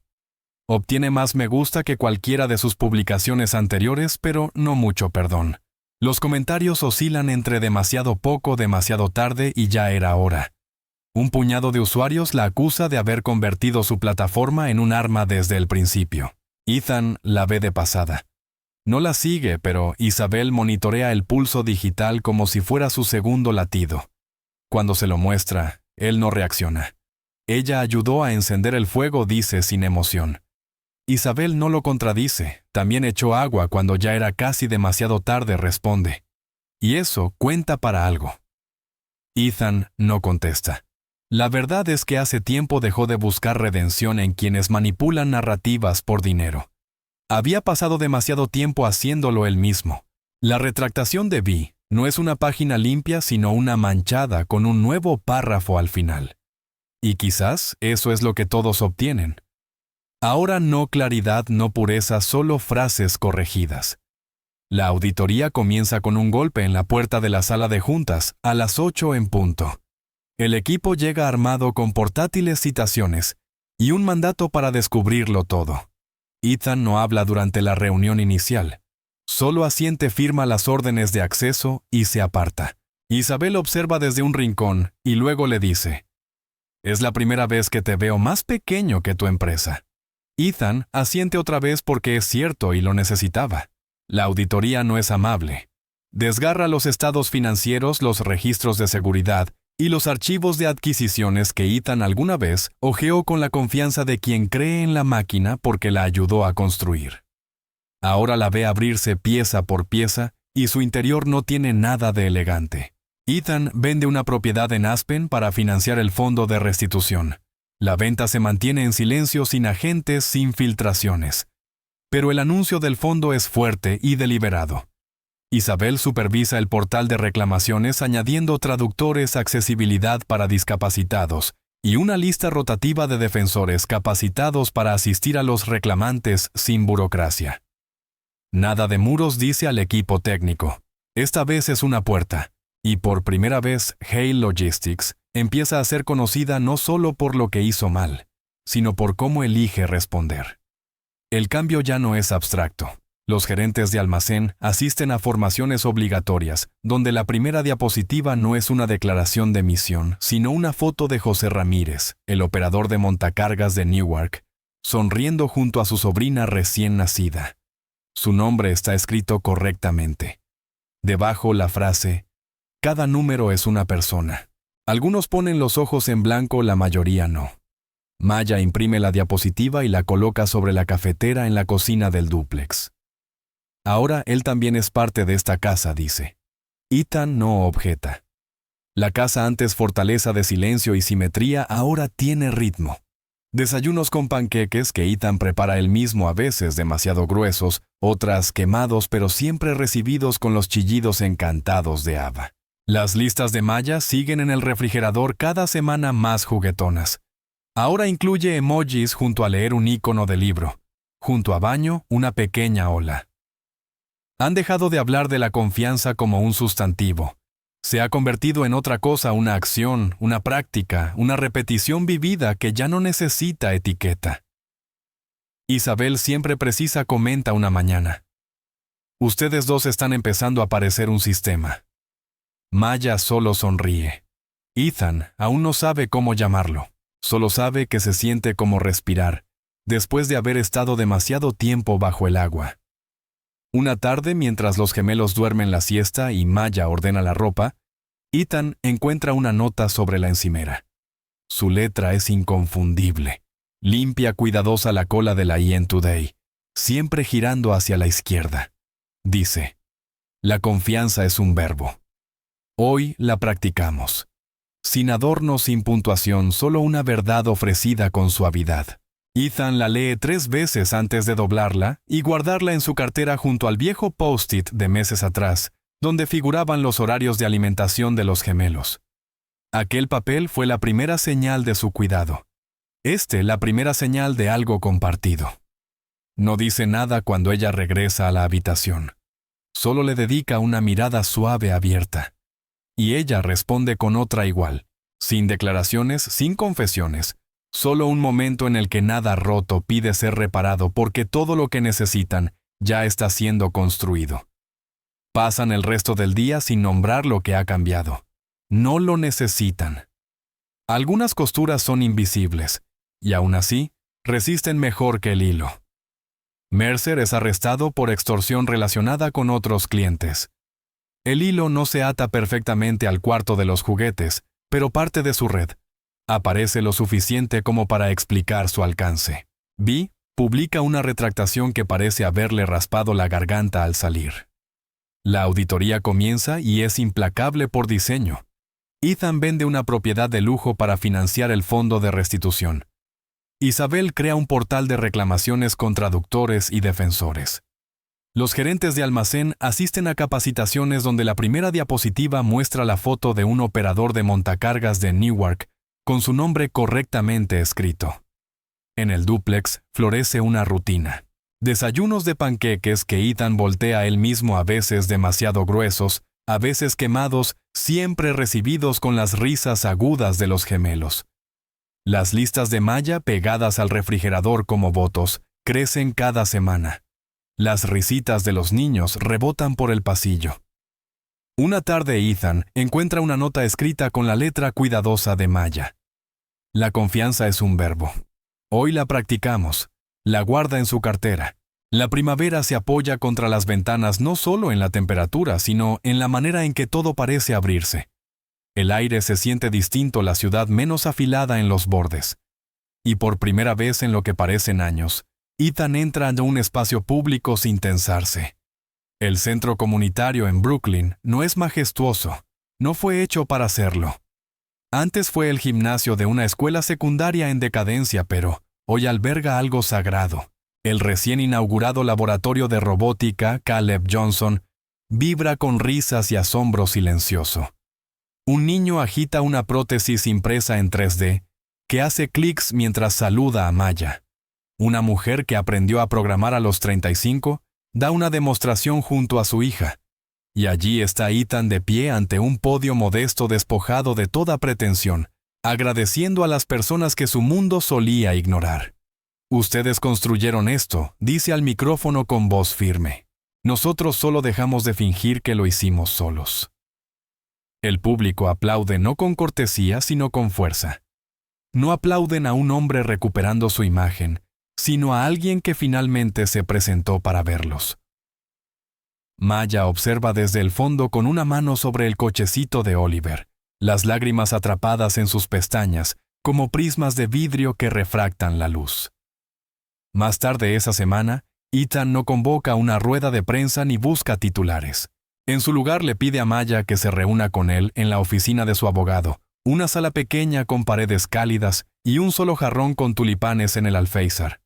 Obtiene más me gusta que cualquiera de sus publicaciones anteriores, pero no mucho perdón. Los comentarios oscilan entre demasiado poco, demasiado tarde y ya era hora. Un puñado de usuarios la acusa de haber convertido su plataforma en un arma desde el principio. Ethan la ve de pasada. No la sigue, pero Isabel monitorea el pulso digital como si fuera su segundo latido. Cuando se lo muestra, él no reacciona. Ella ayudó a encender el fuego, dice sin emoción. Isabel no lo contradice, también echó agua cuando ya era casi demasiado tarde, responde. Y eso cuenta para algo. Ethan no contesta. La verdad es que hace tiempo dejó de buscar redención en quienes manipulan narrativas por dinero. Había pasado demasiado tiempo haciéndolo él mismo. La retractación de Vi no es una página limpia, sino una manchada con un nuevo párrafo al final. Y quizás eso es lo que todos obtienen. Ahora no claridad, no pureza, solo frases corregidas. La auditoría comienza con un golpe en la puerta de la sala de juntas, a las 8 en punto. El equipo llega armado con portátiles citaciones y un mandato para descubrirlo todo. Ethan no habla durante la reunión inicial. Solo asiente firma las órdenes de acceso y se aparta. Isabel observa desde un rincón y luego le dice, «Es la primera vez que te veo más pequeño que tu empresa». Ethan asiente otra vez porque es cierto y lo necesitaba. La auditoría no es amable. Desgarra los estados financieros, los registros de seguridad y los archivos de adquisiciones que Ethan alguna vez hojeó con la confianza de quien cree en la máquina porque la ayudó a construir. Ahora la ve abrirse pieza por pieza y su interior no tiene nada de elegante. Ethan vende una propiedad en Aspen para financiar el fondo de restitución. La venta se mantiene en silencio, sin agentes, sin filtraciones. Pero el anuncio del fondo es fuerte y deliberado. Isabel supervisa el portal de reclamaciones añadiendo traductores, accesibilidad para discapacitados y una lista rotativa de defensores capacitados para asistir a los reclamantes sin burocracia. Nada de muros, dice al equipo técnico. Esta vez es una puerta. Y por primera vez, Hale Logistics empieza a ser conocida no solo por lo que hizo mal, sino por cómo elige responder. El cambio ya no es abstracto. Los gerentes de almacén asisten a formaciones obligatorias, donde la primera diapositiva no es una declaración de misión, sino una foto de José Ramírez, el operador de montacargas de Newark, sonriendo junto a su sobrina recién nacida. Su nombre está escrito correctamente. Debajo la frase: cada número es una persona. Algunos ponen los ojos en blanco, la mayoría no. Maya imprime la diapositiva y la coloca sobre la cafetera en la cocina del dúplex. Ahora él también es parte de esta casa, dice. Ethan no objeta. La casa, antes fortaleza de silencio y simetría, ahora tiene ritmo. Desayunos con panqueques que Ethan prepara él mismo, a veces demasiado gruesos, otras quemados, pero siempre recibidos con los chillidos encantados de Ava. Las listas de Maya siguen en el refrigerador cada semana más juguetonas. Ahora incluye emojis junto a leer un icono de libro. Junto a baño, una pequeña ola. Han dejado de hablar de la confianza como un sustantivo. Se ha convertido en otra cosa, una acción, una práctica, una repetición vivida que ya no necesita etiqueta. Isabel, siempre precisa, comenta una mañana: ustedes dos están empezando a parecer un sistema. Maya solo sonríe. Ethan aún no sabe cómo llamarlo. Solo sabe que se siente como respirar, después de haber estado demasiado tiempo bajo el agua. Una tarde, mientras los gemelos duermen la siesta y Maya ordena la ropa, Ethan encuentra una nota sobre la encimera. Su letra es inconfundible. Limpia cuidadosa la cola de la IN Today, siempre girando hacia la izquierda. Dice: la confianza es un verbo. Hoy la practicamos. Sin adorno, sin puntuación, solo una verdad ofrecida con suavidad. Ethan la lee 3 veces antes de doblarla y guardarla en su cartera junto al viejo post-it de meses atrás, donde figuraban los horarios de alimentación de los gemelos. Aquel papel fue la primera señal de su cuidado. La primera señal de algo compartido. No dice nada cuando ella regresa a la habitación. Solo le dedica una mirada suave abierta. Y ella responde con otra igual, sin declaraciones, sin confesiones. Solo un momento en el que nada roto pide ser reparado porque todo lo que necesitan ya está siendo construido. Pasan el resto del día sin nombrar lo que ha cambiado. No lo necesitan. Algunas costuras son invisibles, y aún así, resisten mejor que el hilo. Mercer es arrestado por extorsión relacionada con otros clientes. El hilo no se ata perfectamente al cuarto de los juguetes, pero parte de su red. Aparece lo suficiente como para explicar su alcance. Vi publica una retractación que parece haberle raspado la garganta al salir. La auditoría comienza y es implacable por diseño. Ethan vende una propiedad de lujo para financiar el fondo de restitución. Isabel crea un portal de reclamaciones con traductores y defensores. Los gerentes de almacén asisten a capacitaciones donde la primera diapositiva muestra la foto de un operador de montacargas de Newark con su nombre correctamente escrito. En el dúplex florece una rutina. Desayunos de panqueques que Ethan voltea él mismo, a veces demasiado gruesos, a veces quemados, siempre recibidos con las risas agudas de los gemelos. Las listas de Maya pegadas al refrigerador como votos crecen cada semana. Las risitas de los niños rebotan por el pasillo. Una tarde Ethan encuentra una nota escrita con la letra cuidadosa de Maya. La confianza es un verbo. Hoy la practicamos. La guarda en su cartera. La primavera se apoya contra las ventanas no solo en la temperatura, sino en la manera en que todo parece abrirse. El aire se siente distinto, la ciudad menos afilada en los bordes. Y por primera vez en lo que parecen años, Ethan entra en un espacio público sin tensarse. El centro comunitario en Brooklyn no es majestuoso, no fue hecho para serlo. Antes fue el gimnasio de una escuela secundaria en decadencia, pero hoy alberga algo sagrado. El recién inaugurado laboratorio de robótica Caleb Johnson vibra con risas y asombro silencioso. Un niño agita una prótesis impresa en 3D que hace clics mientras saluda a Maya. Una mujer que aprendió a programar a los 35 da una demostración junto a su hija. Y allí está Ethan de pie ante un podio modesto despojado de toda pretensión, agradeciendo a las personas que su mundo solía ignorar. Ustedes construyeron esto, dice al micrófono con voz firme. Nosotros solo dejamos de fingir que lo hicimos solos. El público aplaude no con cortesía, sino con fuerza. No aplauden a un hombre recuperando su imagen, sino a alguien que finalmente se presentó para verlos. Maya observa desde el fondo con una mano sobre el cochecito de Oliver, las lágrimas atrapadas en sus pestañas, como prismas de vidrio que refractan la luz. Más tarde esa semana, Ethan no convoca una rueda de prensa ni busca titulares. En su lugar le pide a Maya que se reúna con él en la oficina de su abogado, una sala pequeña con paredes cálidas y un solo jarrón con tulipanes en el alféizar.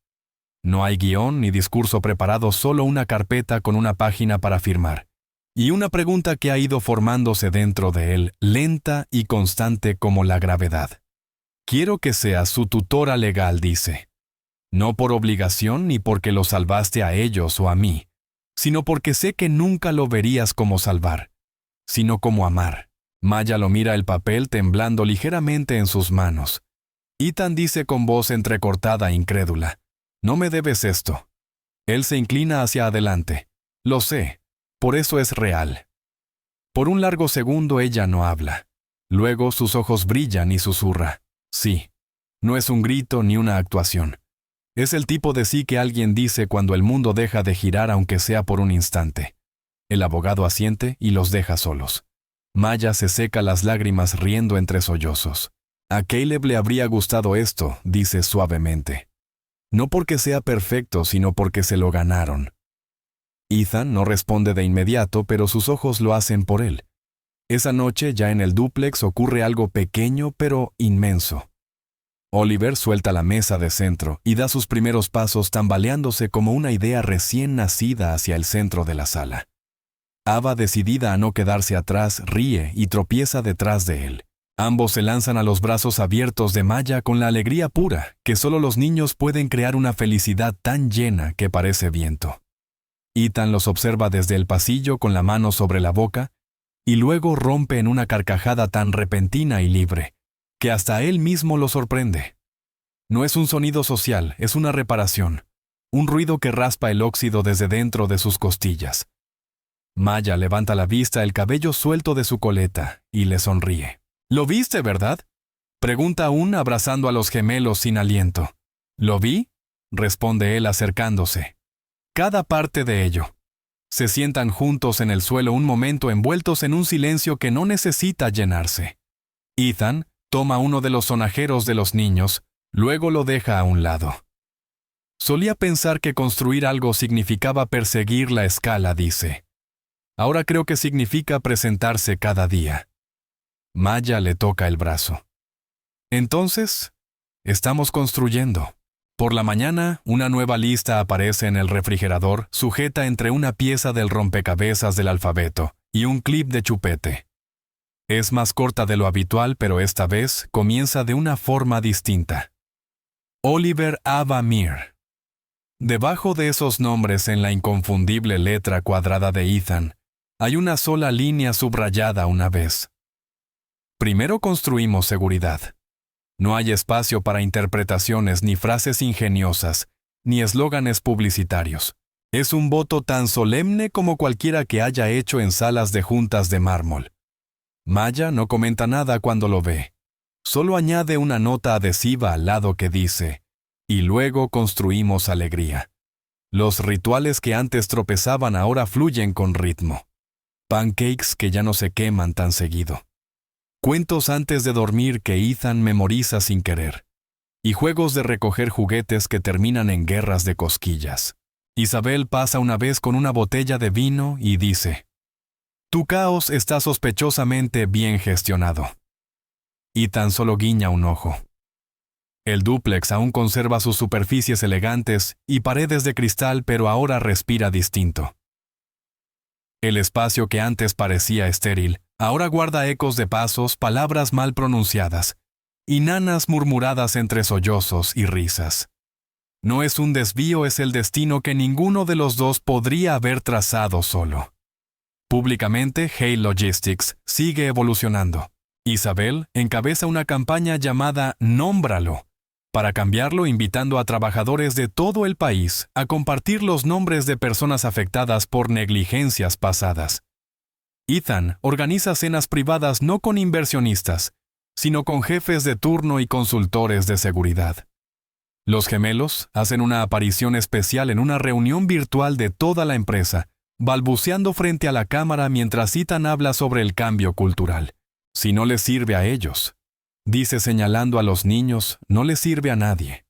No hay guión ni discurso preparado, solo una carpeta con una página para firmar. Y una pregunta que ha ido formándose dentro de él, lenta y constante como la gravedad. Quiero que seas su tutora legal, dice. No por obligación ni porque lo salvaste a ellos o a mí, sino porque sé que nunca lo verías como salvar, sino como amar. Maya lo mira el papel temblando ligeramente en sus manos. Ethan dice con voz entrecortada e incrédula. No me debes esto. Él se inclina hacia adelante. Lo sé. Por eso es real. Por un largo segundo ella no habla. Luego sus ojos brillan y susurra. Sí. No es un grito ni una actuación. Es el tipo de sí que alguien dice cuando el mundo deja de girar aunque sea por un instante. El abogado asiente y los deja solos. Maya se seca las lágrimas riendo entre sollozos. A Caleb le habría gustado esto, dice suavemente. No porque sea perfecto, sino porque se lo ganaron. Ethan no responde de inmediato, pero sus ojos lo hacen por él. Esa noche, ya en el dúplex, ocurre algo pequeño pero inmenso. Oliver suelta la mesa de centro y da sus primeros pasos tambaleándose como una idea recién nacida hacia el centro de la sala. Ava, decidida a no quedarse atrás, ríe y tropieza detrás de él. Ambos se lanzan a los brazos abiertos de Maya con la alegría pura, que solo los niños pueden crear, una felicidad tan llena que parece viento. Ethan los observa desde el pasillo con la mano sobre la boca, y luego rompe en una carcajada tan repentina y libre, que hasta él mismo lo sorprende. No es un sonido social, es una reparación, un ruido que raspa el óxido desde dentro de sus costillas. Maya levanta la vista, el cabello suelto de su coleta, y le sonríe. «¿Lo viste, verdad?», pregunta aún abrazando a los gemelos sin aliento. «¿Lo vi?», responde él acercándose. Cada parte de ello. Se sientan juntos en el suelo un momento envueltos en un silencio que no necesita llenarse. Ethan toma uno de los sonajeros de los niños, luego lo deja a un lado. Solía pensar que construir algo significaba perseguir la escala, dice. Ahora creo que significa presentarse cada día. Maya le toca el brazo. Entonces, estamos construyendo. Por la mañana, una nueva lista aparece en el refrigerador, sujeta entre una pieza del rompecabezas del alfabeto y un clip de chupete. Es más corta de lo habitual, pero esta vez comienza de una forma distinta. Oliver Ava Mir. Debajo de esos nombres, en la inconfundible letra cuadrada de Ethan, hay una sola línea subrayada una vez. Primero construimos seguridad. No hay espacio para interpretaciones ni frases ingeniosas, ni eslóganes publicitarios. Es un voto tan solemne como cualquiera que haya hecho en salas de juntas de mármol. Maya no comenta nada cuando lo ve. Solo añade una nota adhesiva al lado que dice, y luego construimos alegría. Los rituales que antes tropezaban ahora fluyen con ritmo. Pancakes que ya no se queman tan seguido. cuentos antes de dormir que Ethan memoriza sin querer, y juegos de recoger juguetes que terminan en guerras de cosquillas. Isabel pasa una vez con una botella de vino y dice: «Tu caos está sospechosamente bien gestionado». Ethan solo guiña un ojo. El dúplex aún conserva sus superficies elegantes y paredes de cristal, pero ahora respira distinto. El espacio que antes parecía estéril, ahora guarda ecos de pasos, palabras mal pronunciadas, y nanas murmuradas entre sollozos y risas. No es un desvío, es el destino que ninguno de los dos podría haber trazado solo. Públicamente, Hale Logistics sigue evolucionando. Isabel encabeza una campaña llamada Nómbralo, para cambiarlo, invitando a trabajadores de todo el país a compartir los nombres de personas afectadas por negligencias pasadas. Ethan organiza cenas privadas no con inversionistas, sino con jefes de turno y consultores de seguridad. Los gemelos hacen una aparición especial en una reunión virtual de toda la empresa, balbuceando frente a la cámara mientras Ethan habla sobre el cambio cultural. Si no les sirve a ellos, dice señalando a los niños, no les sirve a nadie.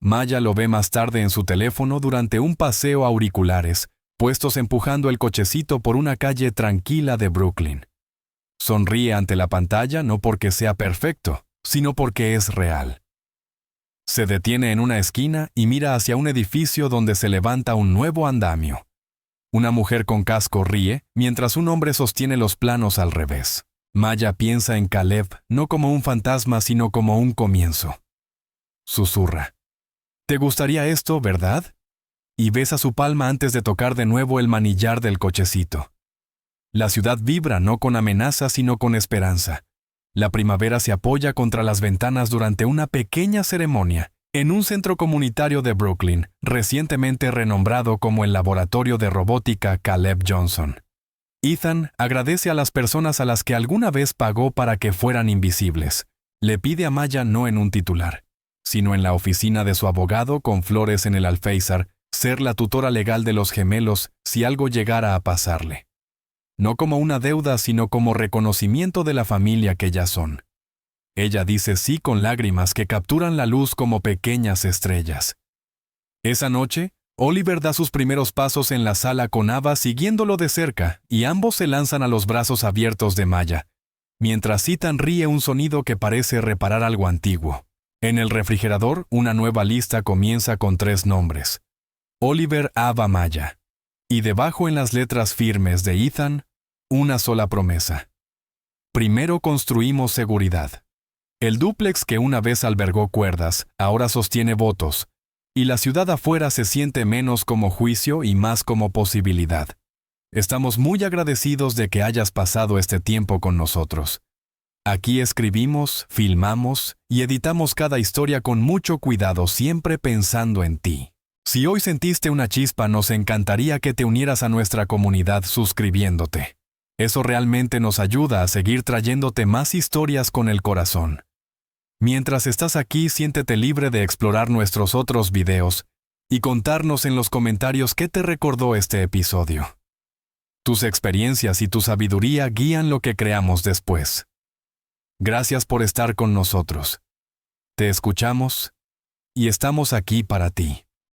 Maya lo ve más tarde en su teléfono durante un paseo a auriculares, puestos empujando el cochecito por una calle tranquila de Brooklyn. Sonríe ante la pantalla no porque sea perfecto, sino porque es real. Se detiene en una esquina y mira hacia un edificio donde se levanta un nuevo andamio. Una mujer con casco ríe, mientras un hombre sostiene los planos al revés. Maya piensa en Caleb no como un fantasma, sino como un comienzo. Susurra: «¿Te gustaría esto, verdad?» Y besa su palma antes de tocar de nuevo el manillar del cochecito. La ciudad vibra no con amenaza, sino con esperanza. La primavera se apoya contra las ventanas durante una pequeña ceremonia en un centro comunitario de Brooklyn, recientemente renombrado como el Laboratorio de Robótica Caleb Johnson. Ethan agradece a las personas a las que alguna vez pagó para que fueran invisibles. Le pide a Maya no en un titular, sino en la oficina de su abogado con flores en el alféizar, ser la tutora legal de los gemelos si algo llegara a pasarle. No como una deuda, sino como reconocimiento de la familia que ya son. Ella dice sí con lágrimas que capturan la luz como pequeñas estrellas. Esa noche, Oliver da sus primeros pasos en la sala con Ava siguiéndolo de cerca, y ambos se lanzan a los brazos abiertos de Maya, mientras Ethan ríe un sonido que parece reparar algo antiguo. En el refrigerador, una nueva lista comienza con 3 nombres: Oliver, Ava, Maya. Y debajo, en las letras firmes de Ethan, una sola promesa: primero construimos seguridad. El dúplex que una vez albergó cuerdas, ahora sostiene votos, y la ciudad afuera se siente menos como juicio y más como posibilidad. Estamos muy agradecidos de que hayas pasado este tiempo con nosotros. Aquí escribimos, filmamos y editamos cada historia con mucho cuidado, siempre pensando en ti. Si hoy sentiste una chispa, nos encantaría que te unieras a nuestra comunidad suscribiéndote. Eso realmente nos ayuda a seguir trayéndote más historias con el corazón. Mientras estás aquí, siéntete libre de explorar nuestros otros videos y contarnos en los comentarios qué te recordó este episodio. Tus experiencias y tu sabiduría guían lo que creamos después. Gracias por estar con nosotros. Te escuchamos y estamos aquí para ti.